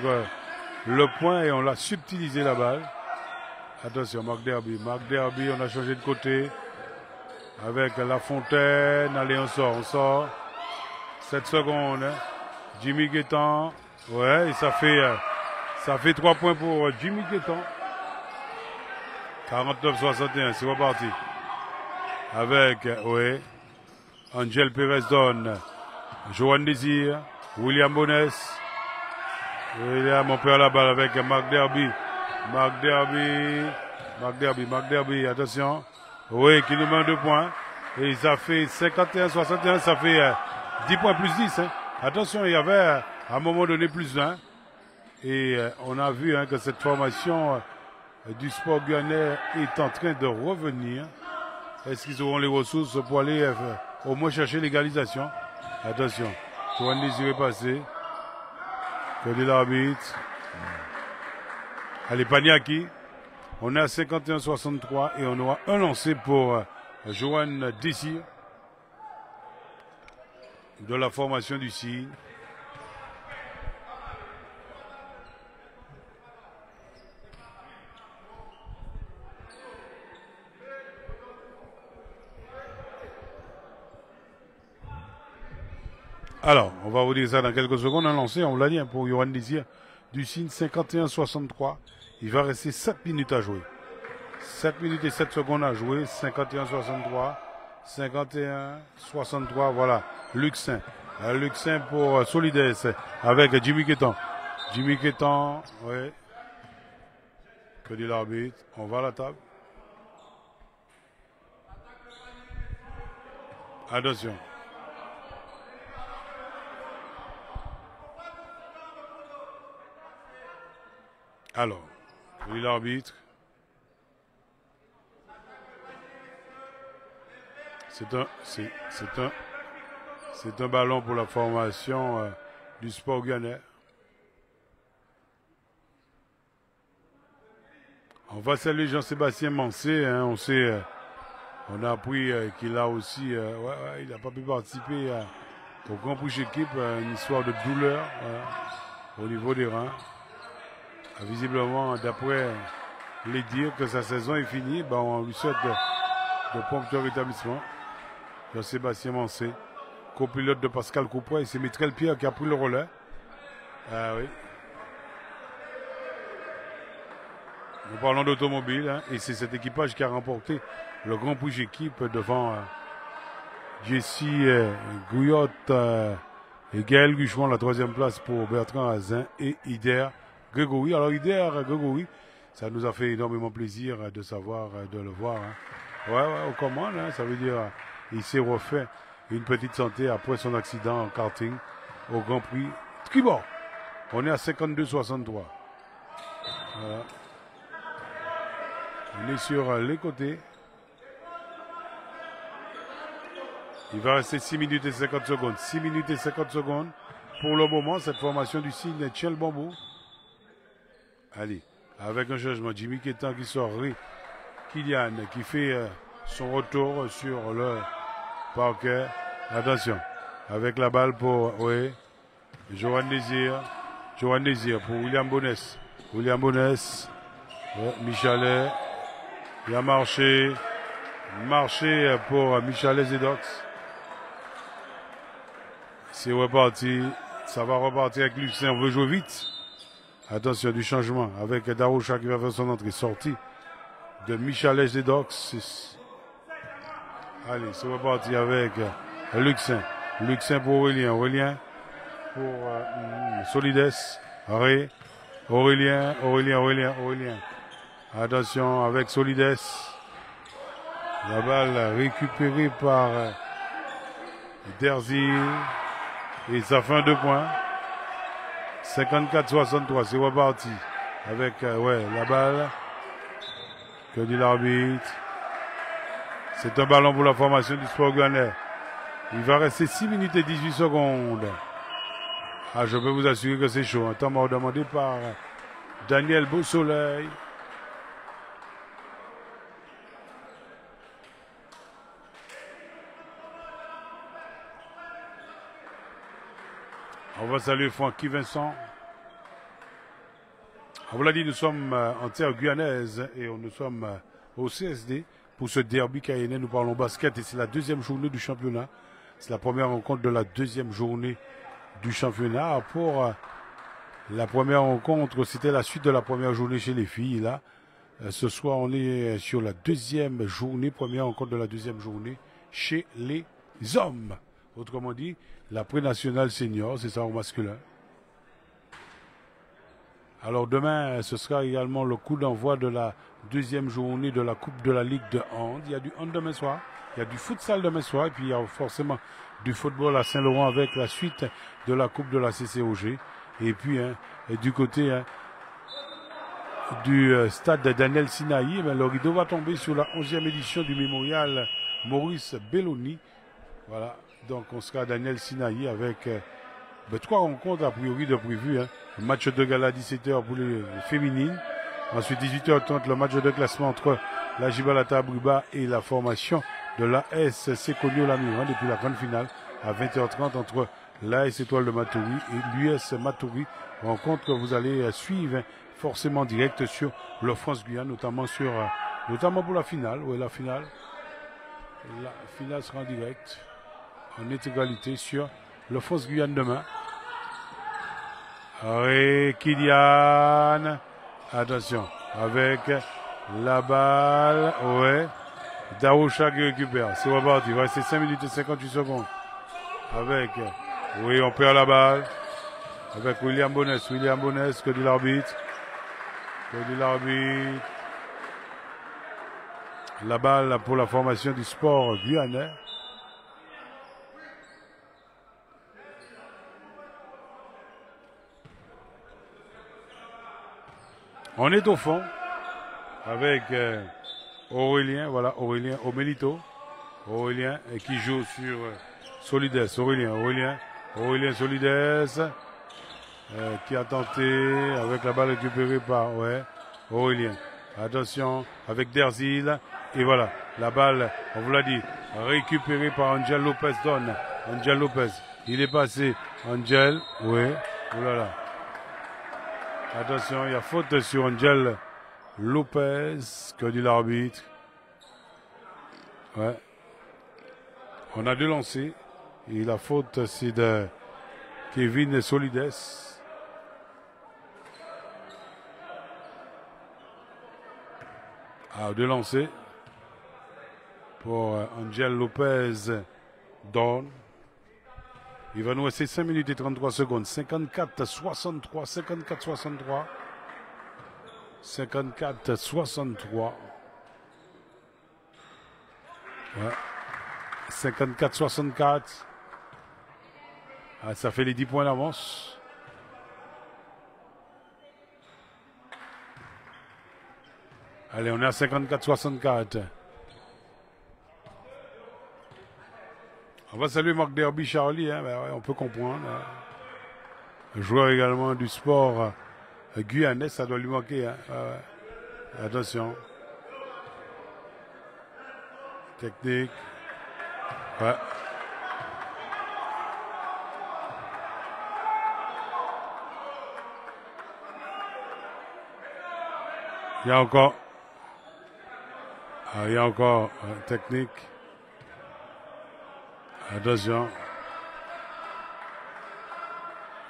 le point et on l'a subtilisé la balle. Attention, Marc Derby, on a changé de côté. Avec La Fontaine. Allez, on sort. 7 secondes. Hein. Jimmy Guétan. Ouais, et ça fait 3 points pour Jimmy Guétan. 49-61, c'est reparti. Avec, Angel Pérez donne. Johan Désir. William Bonès. William, on perd la balle avec Marc Derby. Marc Derby, attention. Oui, qui nous met 2 points. Et ça fait 51-61, ça fait 10 points plus 10. Hein. Attention, il y avait à un moment donné plus 1. Et on a vu que cette formation du sport guyanais est en train de revenir. Est-ce qu'ils auront les ressources pour aller au moins chercher l'égalisation? Attention, Johan Désiré passé. Que dit l'arbitre? Allez, Paniaki. On est à 51-63 et on aura un lancé pour Johan Désir de la formation du Cygne. Alors, on va vous dire ça dans quelques secondes. Un lancé, on l'a dit, hein, pour Johan Désir du Cygne, 51-63. Il va rester 7 minutes à jouer. 7 minutes et 7 secondes à jouer. 51-63. 51-63. Voilà. Luxin. Luxin pour Solides avec Jimmy Quétan. Jimmy Quétan, oui. Que dit l'arbitre? On va à la table. Attention. Alors, oui, l'arbitre. C'est un ballon pour la formation du Sport Guyanais. On va saluer Jean-Sébastien Mancé. Hein, on sait, on a appris qu'il a aussi, il n'a pas pu participer au Grand Prix équipe, une histoire de douleur au niveau des reins. Visiblement, d'après les dires que sa saison est finie, ben on lui souhaite de prompt rétablissement. Jean-Sébastien Mancé, copilote de Pascal Coupois, et c'est Mitrel Pierre qui a pris le relais. Ah oui. Nous parlons d'automobile, hein, et c'est cet équipage qui a remporté le Grand Prix équipe devant Jesse Gouillot et Gaël Guchon, la 3e place pour Bertrand Azin et Ider Grégory. Alors Ider Grégory, ça nous a fait énormément plaisir de savoir, de le voir. Hein. Ouais, aux commandes, hein, ça veut dire il s'est refait une petite santé après son accident en karting au Grand Prix Tribord. On est à 52-63. Voilà. On est sur les côtés. Il va rester 6 minutes et 50 secondes. 6 minutes et 50 secondes. Pour le moment, cette formation du Cygne tient le bambou. Allez, avec un changement. Jimmy Quétan qui sort. Kylian qui fait son retour sur le parquet. Attention. Avec la balle pour, oui, Johan Désir. Johan Désir pour William Bonès. William Bonès. Michalet. Il a marché pour Michalet Zedox. C'est reparti. Ça va repartir avec Luxin. On veut jouer vite. Attention du changement avec Daroucha qui va faire son entrée. Sortie de Michalet Zedox. Allez, c'est reparti avec Luxin. Luxin pour Aurélien. Aurélien pour Solides. Aurélien. Attention avec Solides. La balle récupérée par Derzil. Et ça fait un 2 points. 54-63. C'est reparti. Avec la balle. Que dit l'arbitre? C'est un ballon pour la formation du Sport Guyanais. Il va rester 6 minutes et 18 secondes. Ah, je peux vous assurer que c'est chaud. Un temps mort demandé par Daniel Beausoleil. On va saluer Francky Vincent. On vous l'a dit, nous sommes en terre guyanaise et nous sommes au CSD pour ce derby cayennais. Nous parlons basket et c'est la 2e journée du championnat. C'est la première rencontre de la 2e journée du championnat. Pour la première rencontre, c'était la suite de la première journée chez les filles. Là, ce soir, on est sur la 2e journée, première rencontre de la 2e journée chez les hommes. Autrement dit, la pré-nationale senior, c'est ça au masculin. Alors demain, ce sera également le coup d'envoi de la 2e journée de la Coupe de la Ligue de hand. Il y a du hand demain soir, il y a du futsal demain soir, et puis il y a forcément du football à Saint-Laurent avec la suite de la Coupe de la CCOG. Et puis, du côté du stade de Daniel Sinaï, le rideau va tomber sur la 11e édition du mémorial Maurice Belloni. Voilà. Donc on sera à Daniel Sinaï avec 3 rencontres a priori de prévues. Le match de gala à 17h pour les féminines. Ensuite 18h30 le match de classement entre la Gibraltar Bruba et la formation de l'AS Seconio Lamiran depuis la grande finale à 20h30 entre l'AS Étoile de Matoury et l'US Matoury. Rencontre que vous allez suivre forcément direct sur le France Guyane, notamment pour la finale. Oui, la finale sera en direct en intégralité sur le France Guyane demain. Et Kylian, attention, avec la balle, ouais, Daoucha qui récupère, c'est reparti, il va rester 5 minutes et 58 secondes. Avec, oui, on perd la balle, avec William Bonnes, que dit l'arbitre, la balle pour la formation du sport guyanais. On est au fond avec Aurélien, voilà, Aurélien Omelito. Aurélien qui joue sur Solides. Aurélien Solides qui a tenté avec la balle récupérée par Aurélien. Attention avec Derzil. Et voilà, la balle, on vous l'a dit, récupérée par Angel Lopez donne. Angel Lopez, il est passé. Angel, oui, oulala. Attention, il y a faute sur Angel Lopez, que dit l'arbitre. Ouais. On a deux lancers. Et la faute, c'est de Kevin Solides. Deux lancers pour Angel Lopez Dawn. Il va nous rester 5 minutes et 33 secondes. 54-63. 54-63. 54-63. Ouais. 54-64. Ça fait les 10 points d'avance. Allez, on est à 54-64. On va saluer Marc Derby Charlie, hein, ben ouais, on peut comprendre. Hein. Joueur également du sport guyanais, ça doit lui manquer. Hein. Attention. Technique. Ouais. Il y a encore technique. Attention.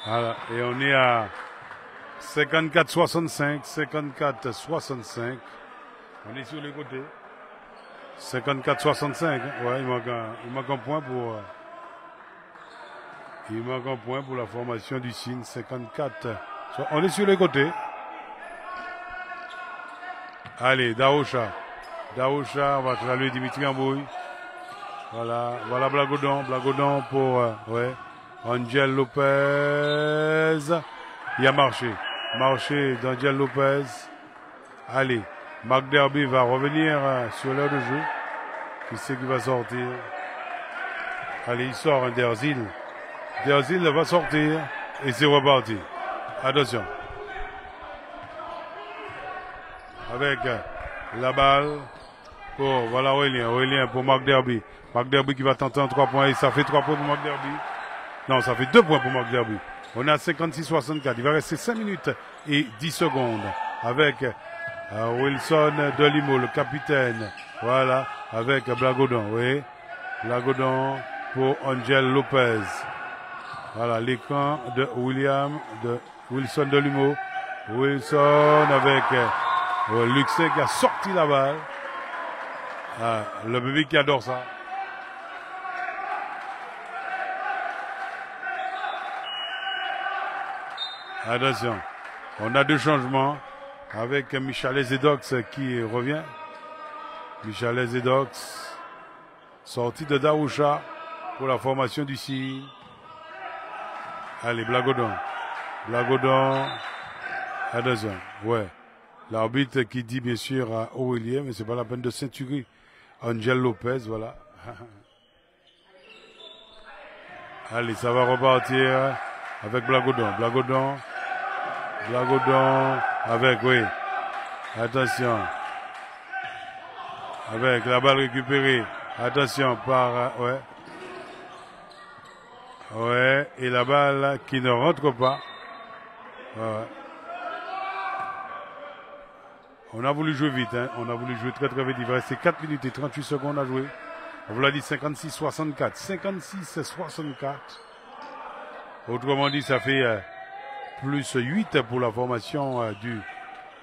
Voilà. Et on est à 54-65. 54-65. On est sur les côtés. 54-65. Hein. Ouais, il manque un point pour. Il manque un point pour la formation du signe. 54. On est sur les côtés. Allez, Daoucha. On va saluer Dimitri Ambouille. Voilà Blagodon pour Angel Lopez. Il a marché d'Angel Lopez. Allez, Marc Derby va revenir sur l'heure de jeu. Qui c'est qui va sortir? Allez, il sort un Derzil. Derzil va sortir et c'est reparti. Attention. Avec la balle pour Aurélien pour Marc Derby. Marc Derby qui va tenter un 3 points et ça fait 3 points pour Marc Derby. Non, ça fait 2 points pour Marc Derby. On est à 56-64. Il va rester 5 minutes et 10 secondes avec Wilson Delimo, le capitaine. Voilà, avec Blagodon. Oui, Blagodon pour Angel Lopez. Voilà, l'écran de Wilson Delimo. Wilson avec Luxin qui a sorti la balle. Le bébé qui adore ça. Attention, on a deux changements avec Michel Zedox qui revient. Michel Zedox, sorti de Daoucha pour la formation du CI. Allez, Blagodon. Attention, ouais. L'arbitre qui dit bien sûr à Aurélien, mais c'est pas la peine de ceinturer Angel Lopez, voilà. Allez, ça va repartir avec Blagodon avec, oui. Attention. Avec la balle récupérée Attention, ouais. Ouais, et la balle qui ne rentre pas. Ouais. On a voulu jouer vite, hein. On a voulu jouer très très vite. Il va rester 4 minutes et 38 secondes à jouer. On vous l'a dit 56-64. 56-64. Autrement dit, ça fait plus 8 pour la formation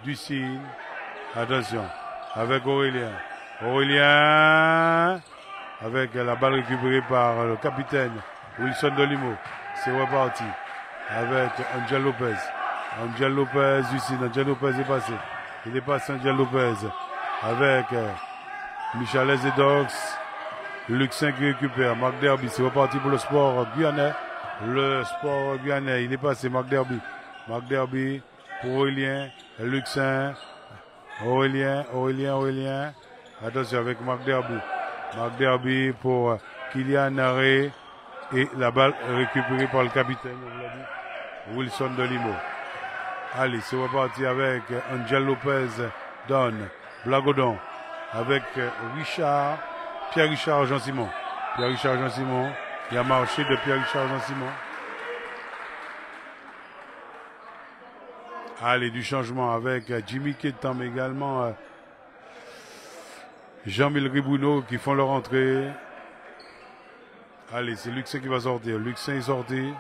du signe. Attention, avec Aurélien. Aurélien, avec la balle récupérée par le capitaine Wilson Dolimo. C'est reparti. Avec Angel Lopez. Angel Lopez du signe. Angel Lopez est passé. Il est passé Angel Lopez. Avec Michel Zedox. Luxin qui récupère. Marc Derby, c'est reparti pour le sport guyanais. Le sport guyanais, il est passé. Marc Derby. Marc Derby pour Aurélien. Luxin. Aurélien. Attention avec Marc Derby. Marc Derby pour Kylian Ray. Et la balle récupérée par le capitaine, on l'a dit, Wilson Dolimo. Allez, c'est reparti avec Angel Lopez, Don, Blagodon. Avec Richard, Pierre-Richard Jean-Simon. Pierre-Richard Jean-Simon. Il a marché de Pierre-Richard Jean-Simon. Allez, du changement avec Jimmy Ketam également. Jean-Milry Bruno qui font leur entrée. Allez, c'est Luxin qui va sortir. Luxin est sorti.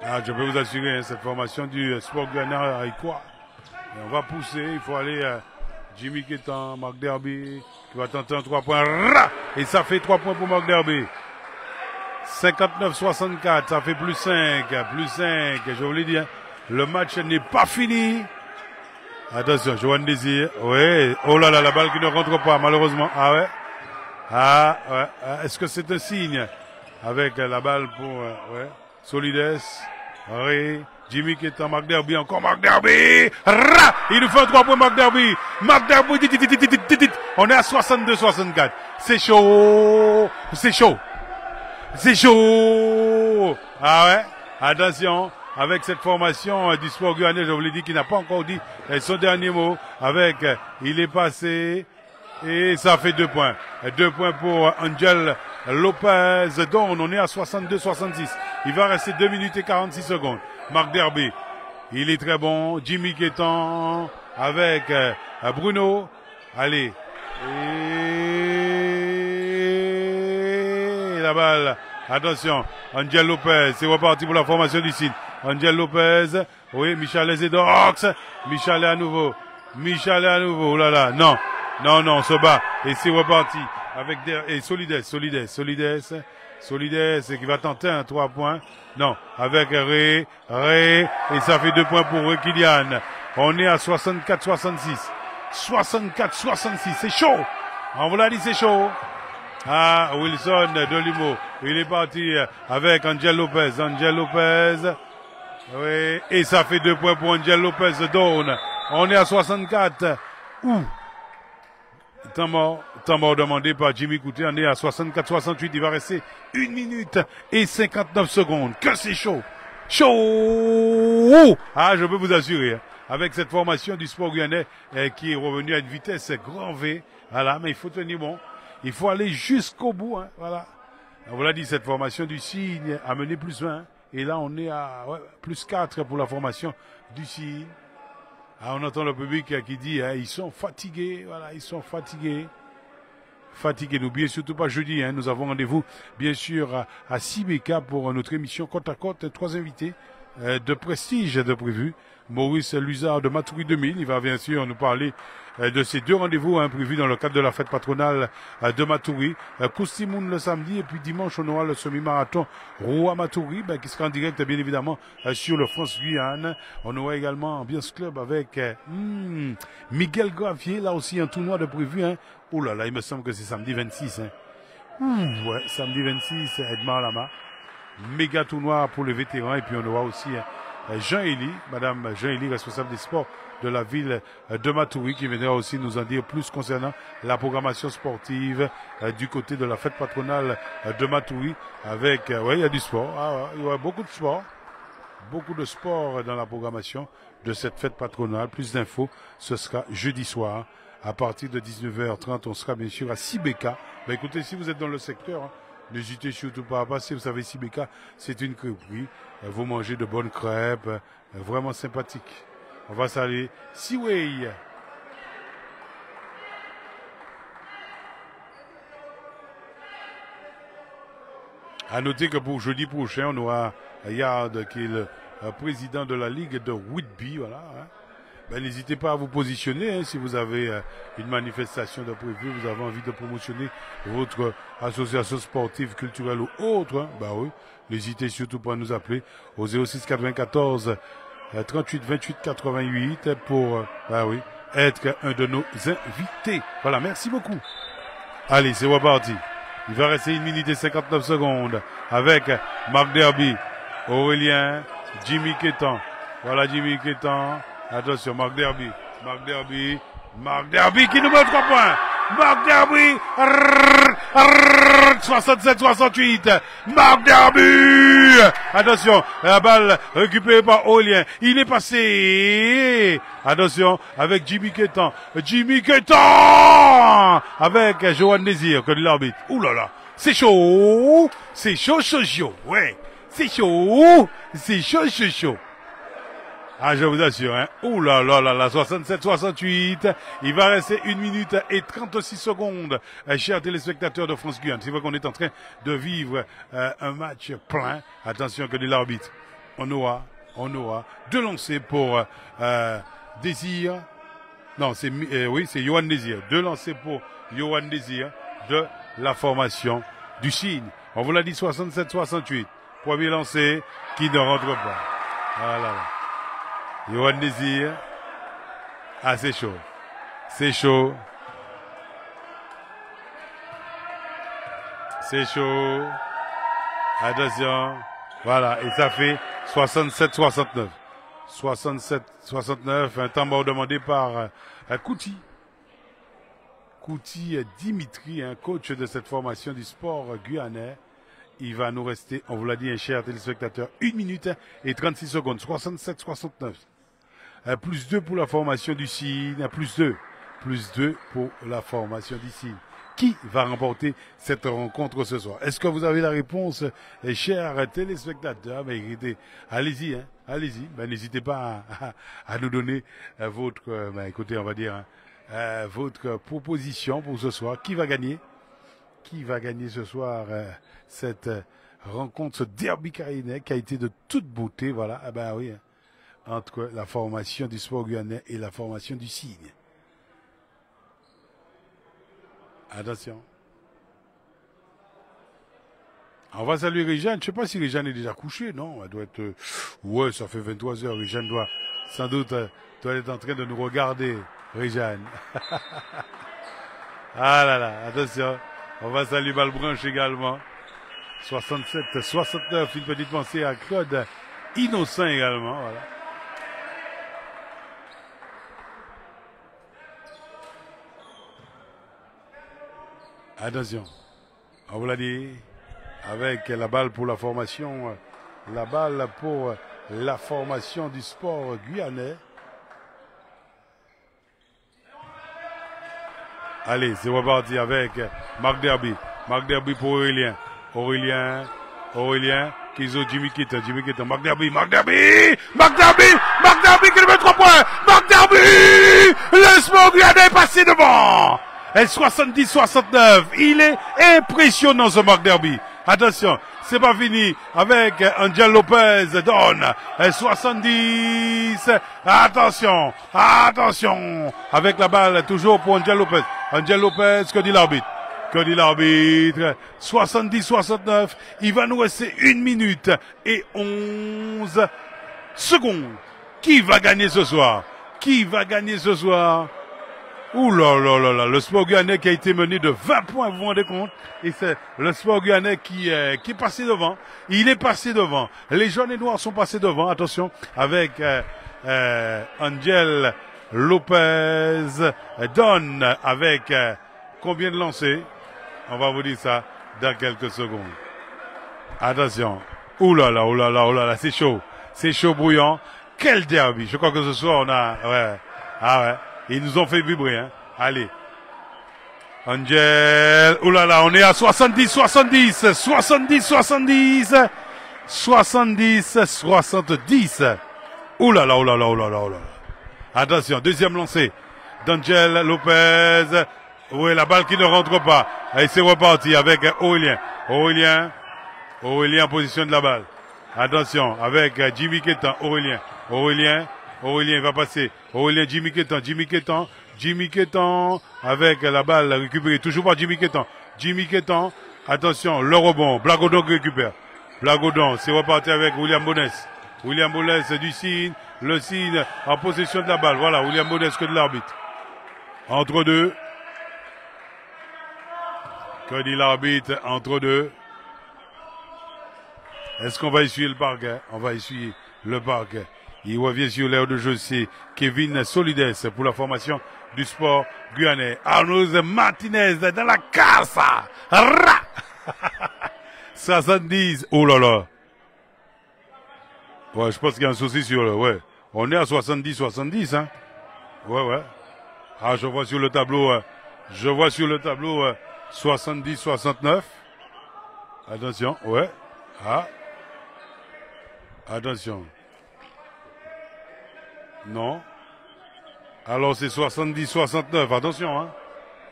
Ah, je peux vous assurer, hein, cette formation du sport guyanais quoi. On va pousser, il faut aller Jimmy Ketan, Marc Derby, qui va tenter un 3 points. Et ça fait 3 points pour Marc Derby. 59-64, ça fait plus 5. Je vous l'ai dit, hein, le match n'est pas fini. Attention, Johan Désir. Oui. Oh là là, la balle qui ne rentre pas, malheureusement. Ah ouais. Est-ce que c'est un signe? Avec la balle pour ouais. Solides. Ré. Jimmy qui est en Marc Derby. Encore Marc Derby. Il nous fait un 3 points Marc Derby. Marc Derby. On est à 62-64. C'est chaud. Ah ouais. Attention. Avec cette formation du sport guyanais, je vous l'ai dit, qui n'a pas encore dit son dernier mot. Avec, il est passé et ça fait 2 points. 2 points pour Angel Lopez. Donc, on est à 62-66. Il va rester 2 minutes et 46 secondes. Marc Derby, il est très bon. Jimmy Ketan avec Bruno. Allez. Et la balle. Attention. Angel Lopez, c'est reparti pour la formation du site. Angel Lopez, oui, Michel Zedox, Michel est à nouveau, oh là là, non, on se bat, et c'est reparti, avec et Solides, qui va tenter un 3 points, non, avec Ré, et ça fait 2 points pour Kylian, on est à 64-66, c'est chaud, on vous l'a dit, c'est chaud. Ah, Wilson Dolimo, il est parti avec Angel Lopez, oui, et ça fait 2 points pour Angel Lopez Dawn. On est à 64. Temps mort demandé par Jimmy Couté. On est à 64-68. Il va rester 1 minute et 59 secondes. Que c'est chaud. Ah, je peux vous assurer. Avec cette formation du sport guyanais qui est revenu à une vitesse grand V. Voilà, mais il faut tenir bon. Il faut aller jusqu'au bout. Hein, voilà. On vous l'a dit, cette formation du signe a mené plus 20. Et là, on est à plus 4 pour la formation du signe. Ah, on entend le public qui dit, ils sont fatigués. Voilà, ils sont fatigués. N'oubliez surtout pas jeudi, hein, nous avons rendez-vous, bien sûr, à Sibeka pour notre émission Côte à Côte. 3 invités de prestige de prévu. Maurice Luzard de Matoury 2000. Il va bien sûr nous parler de ces 2 rendez-vous prévus dans le cadre de la fête patronale de Matoury. Koustimoun le samedi et puis dimanche on aura le semi-marathon Roua Matoury qui sera en direct bien évidemment sur le France Guyane. On aura également Ambiance Club avec Miguel Gravier, là aussi un tournoi de prévu. Hein. Oh là là, il me semble que c'est samedi 26. Hein. Ouais, samedi 26, Edmar Lama. Méga tournoi pour les vétérans et puis on aura aussi Jean-Élie, Madame Jean-Élie, responsable des sports de la ville de Matoury, qui viendra aussi nous en dire plus concernant la programmation sportive du côté de la fête patronale de Matoury. Avec, il y a du sport, il y aura beaucoup de sport. beaucoup de sport dans la programmation de cette fête patronale. Plus d'infos, ce sera jeudi soir. À partir de 19h30, on sera bien sûr à Sibeka. Ben écoutez, si vous êtes dans le secteur, hein, n'hésitez surtout pas à passer. Vous savez, Sibeka, c'est une crêperie. Vous mangez de bonnes crêpes, vraiment sympathique. On va saluer Siway. À noter que pour jeudi prochain, on aura Yard qui est le président de la Ligue de Whitby. Voilà, hein. Ben, n'hésitez pas à vous positionner hein, si vous avez une manifestation de prévu, vous avez envie de promotionner votre association sportive, culturelle ou autre. Hein, ben oui, n'hésitez surtout pas à nous appeler au 06 94 38 28 88 pour ben oui, être un de nos invités. Voilà, merci beaucoup. Allez, c'est reparti. Il va rester 1 minute et 59 secondes avec Marc Derby, Aurélien, Jimmy Kétan. Voilà Jimmy Kétan. Attention, Marc Derby qui nous met 3 points. Marc Derby, 67-68. Marc Derby. Attention, la balle récupérée par Aurélien. Il est passé. Attention, avec Jimmy Kétan. Avec Johan Désir, que de l'arbitre. Ouh là là, c'est chaud. C'est chaud. Ouais, c'est chaud. Ah, je vous assure, hein. Ouh là là là là, 67-68. Il va rester 1 minute et 36 secondes. Chers téléspectateurs de France Guyane, c'est vrai qu'on est en train de vivre un match plein. Attention que de l'arbitre. On aura 2 lancers pour Désir. Non, c'est c'est Johan Désir. 2 lancers pour Johan Désir de la formation du Cygne. On vous l'a dit, 67-68. Premier lancé qui ne rentre pas. Voilà. Johan Désir. Ah, c'est chaud. C'est chaud. Attention. Voilà. Et ça fait 67-69. 67-69. Un temps mort demandé par Kouti. Kouti Dimitri, un coach de cette formation du sport guyanais. Il va nous rester, on vous l'a dit, un cher téléspectateur, 1 minute et 36 secondes. 67-69. Plus 2 pour la formation du Cygne. Plus 2 pour la formation du Cygne. Qui va remporter cette rencontre ce soir? Est-ce que vous avez la réponse, chers téléspectateurs? Mais écoutez, allez-y, hein, allez-y. Ben, n'hésitez pas à nous donner votre, écoutez, on va dire, votre proposition pour ce soir. Qui va gagner? Qui va gagner ce soir cette rencontre, ce derby caribéen qui a été de toute beauté, voilà. Ah ben oui, hein, entre la formation du sport guyanais et la formation du Cygne. Attention. On va saluer Réjeanne. Je ne sais pas si Réjeanne est déjà couchée, non? Elle doit être... ouais, ça fait 23 heures. Réjeanne doit sans doute doit être en train de nous regarder, Réjeanne. Ah là là, attention. On va saluer Balbranche également. 67-69, une petite pensée à Claude Innocent également, voilà. Attention, on vous l'a dit, avec la balle pour la formation, du sport guyanais. Allez, c'est reparti avec Marc Derby. Marc Derby pour Aurélien. Aurélien, Kizo, Jimmy Kétan, Marc Derby qui le met 3 points. Marc Derby, le sport guyanais est passé devant. 70-69. Il est impressionnant ce Marc Derby. Attention, c'est pas fini avec Angel Lopez donne 70. Attention avec la balle toujours pour Angel Lopez. Que dit l'arbitre? 70-69. Il va nous rester 1 minute et 11 secondes. Qui va gagner ce soir? Ouh là là là là, le sport guyanais qui a été mené de 20 points, vous vous rendez compte? Et c'est le sport guyanais qui est passé devant. Il est passé devant. Les jaunes et noirs sont passés devant. Attention, avec Angel Lopez donne avec combien de lancers? On va vous dire ça dans quelques secondes. Attention. Ouh là là, c'est chaud. C'est chaud bouillant. Quel derby. Je crois que ce soir, on a... Ouais. Ah ouais. Ils nous ont fait vibrer. Hein. Allez. Angel. Ouh là là, on est à 70, 70. 70, 70. 70, 70. Ouh là là, ouh là là, ouh là là, ouh là là. Attention, deuxième lancé d'Angel Lopez. Oui, la balle qui ne rentre pas. Et c'est reparti avec Aurélien. Aurélien en position de la balle. Attention, avec Jimmy Quétan. Aurélien va passer. Aurélien, Jimmy Quétan avec la balle récupérée. Toujours par Jimmy Quétan. Attention, le rebond. Blagodon récupère. Blagodon, c'est reparti avec William Bonès. William Bonès du signe. Le signe en possession de la balle. Voilà, William Bonès que de l'arbitre. Entre deux. Que dit l'arbitre entre deux? Est-ce qu'on va essuyer le parquet? On va essuyer le parquet. Il revient sur l'air de jeu, c'est Kevin Solides pour la formation du Sport guyanais. Arnaud Martinez dans la casa. 70. Oh là là. Ouais, je pense qu'il y a un souci sur le... Ouais. On est à 70, hein. Ouais. Ah, je vois sur le tableau... 70-69. Attention, ouais. Ah. Attention. Non. Alors c'est 70-69. Attention, hein.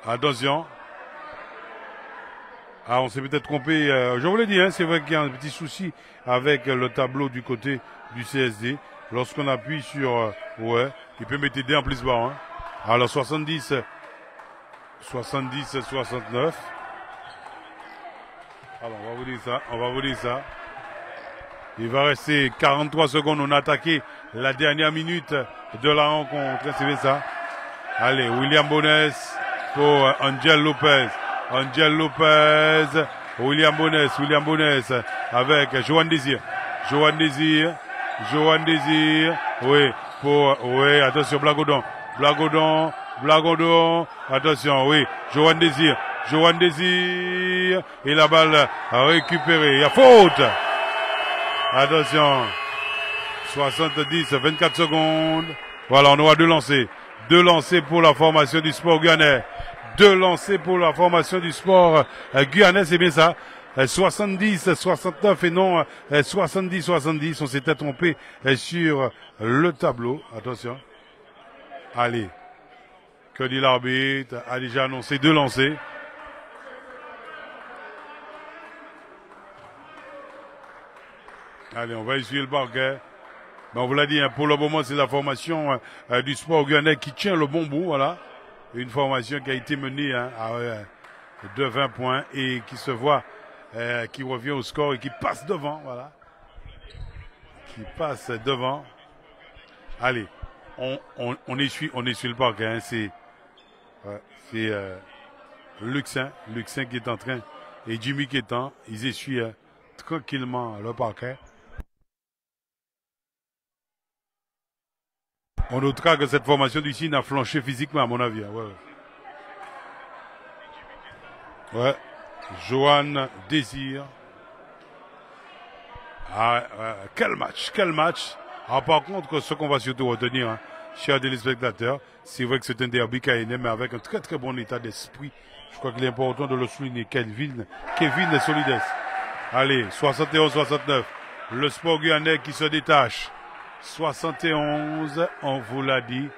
Attention. Ah, on s'est peut-être trompé. Je vous l'ai dit, hein, c'est vrai qu'il y a un petit souci avec le tableau du côté du CSD. Lorsqu'on appuie sur... ouais, il peut mettre des en plus bas. Hein. Alors 70-69. Alors, on va vous dire ça. Il va rester 43 secondes. On a attaqué la dernière minute de la rencontre. C'est bien ça. Allez, William Bonès pour Angel Lopez. William Bonès avec Johan Désir. Oui, oui, attention, Blagodon. Attention, oui, Johan Désir. Et la balle récupérée. Il y a faute. Attention. 24 secondes. Voilà, on aura deux lancers. Deux lancers pour la formation du Sport guyanais. C'est bien ça. 70-69 et non 70-70. On s'était trompé sur le tableau. Attention. Allez. Que dit l'arbitre? A déjà annoncé deux lancers. Allez, on va essuyer le parquet. Mais on vous l'a dit, hein, pour le moment, c'est la formation du Sport guyanais qui tient le bon bout, voilà. Une formation qui a été menée de 20 points et qui se voit, qui revient au score et qui passe devant, voilà. Qui passe devant. Allez, on essuie le parquet, hein, c'est Luxin qui est en train, et Jimmy Quétan, ils essuient tranquillement le parquet. On notera que cette formation du Signe a flanché physiquement, à mon avis. Ouais. Johan Désir. Ah, quel match. Ah, par contre, ce qu'on va surtout retenir, hein, chers téléspectateurs, c'est vrai que c'est un derby caïnais, mais avec un très très bon état d'esprit. Je crois qu'il est important de le souligner. Kevin Solides. Allez, 71-69. Le Sport guyanais qui se détache. 71, on vous l'a dit.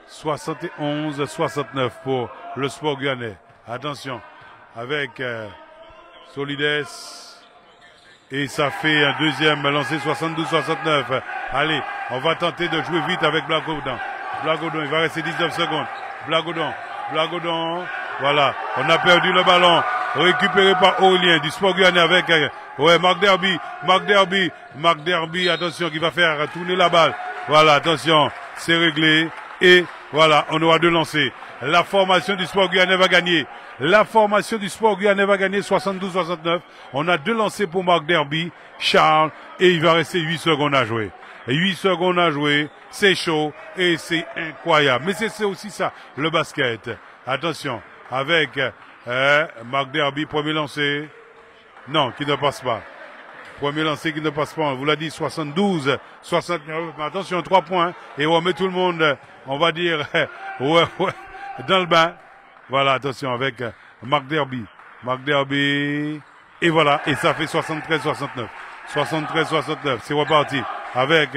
71-69 pour le Sport guyanais. Attention, avec Solides. Et ça fait un deuxième lancé 72-69. Allez, on va tenter de jouer vite avec Blagodon. Il va rester 19 secondes. Blagodon. Voilà, on a perdu le ballon. Récupéré par Aurélien du Sport guyanais avec Marc Derby, attention, qui va faire tourner la balle. Voilà, attention, c'est réglé. Et voilà, on aura deux lancers. La formation du Sport guyanais va gagner. 72-69. On a deux lancers pour Marc Derby, Charles, et il va rester 8 secondes à jouer. 8 secondes à jouer, c'est chaud et c'est incroyable. Mais c'est aussi ça, le basket. Attention, avec Marc Derby, premier lancé. Non, qui ne passe pas. Premier lancé qui ne passe pas, on vous l'a dit, 72, 69. Mais attention, 3 points. Et on met tout le monde, on va dire, ouais, dans le bain. Voilà, attention, avec Marc Derby. Marc Derby. Et voilà, et ça fait 73-69. 73-69, c'est reparti. Avec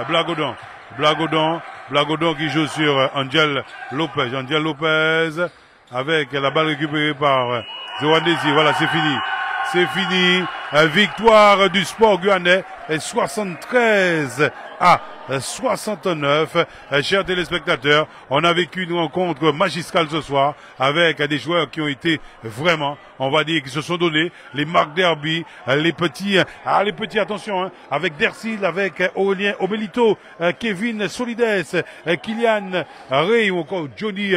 Blagodon. Blagodon qui joue sur Angel Lopez. Angel Lopez avec la balle récupérée par Zoandesi. Voilà, c'est fini. C'est fini. Victoire du Sport Guyanais. 73 à 69. Chers téléspectateurs, on a vécu une rencontre magistrale ce soir avec des joueurs qui ont été vraiment, on va dire, qui se sont donnés. Les Marc Derby, les petits, attention, hein, avec Dersil, avec Aurélien Obelito, Kevin Solides, Kylian Ray ou encore Johnny,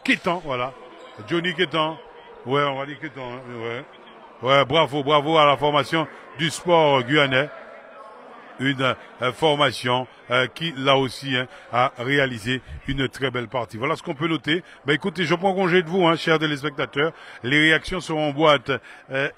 Kétan, voilà. Johnny Kétan. Ouais, on va dire Kétan, hein, ouais. Ouais, bravo à la formation du Sport Guyanais. Une formation qui, là aussi, hein, a réalisé une très belle partie. Voilà ce qu'on peut noter. Écoutez, je prends congé de vous, hein, chers téléspectateurs. Les réactions seront en boîte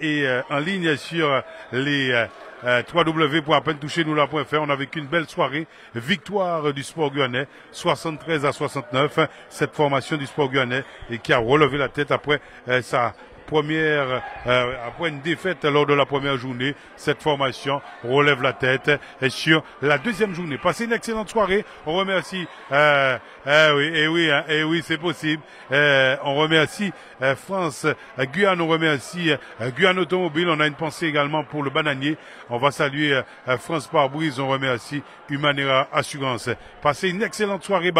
et en ligne sur les www.apentouchez-nous-là.fr. On a vécu une belle soirée. Victoire du Sport Guyanais, 73 à 69. Cette formation du Sport Guyanais et qui a relevé la tête après sa première, après une défaite lors de la première journée, cette formation relève la tête sur la deuxième journée. Passez une excellente soirée. On remercie, oui, c'est possible. On remercie France Guyane, on remercie Guyane Automobile. On a une pensée également pour le bananier. On va saluer France Pare-Brise. On remercie Humanera Assurance. Passez une excellente soirée.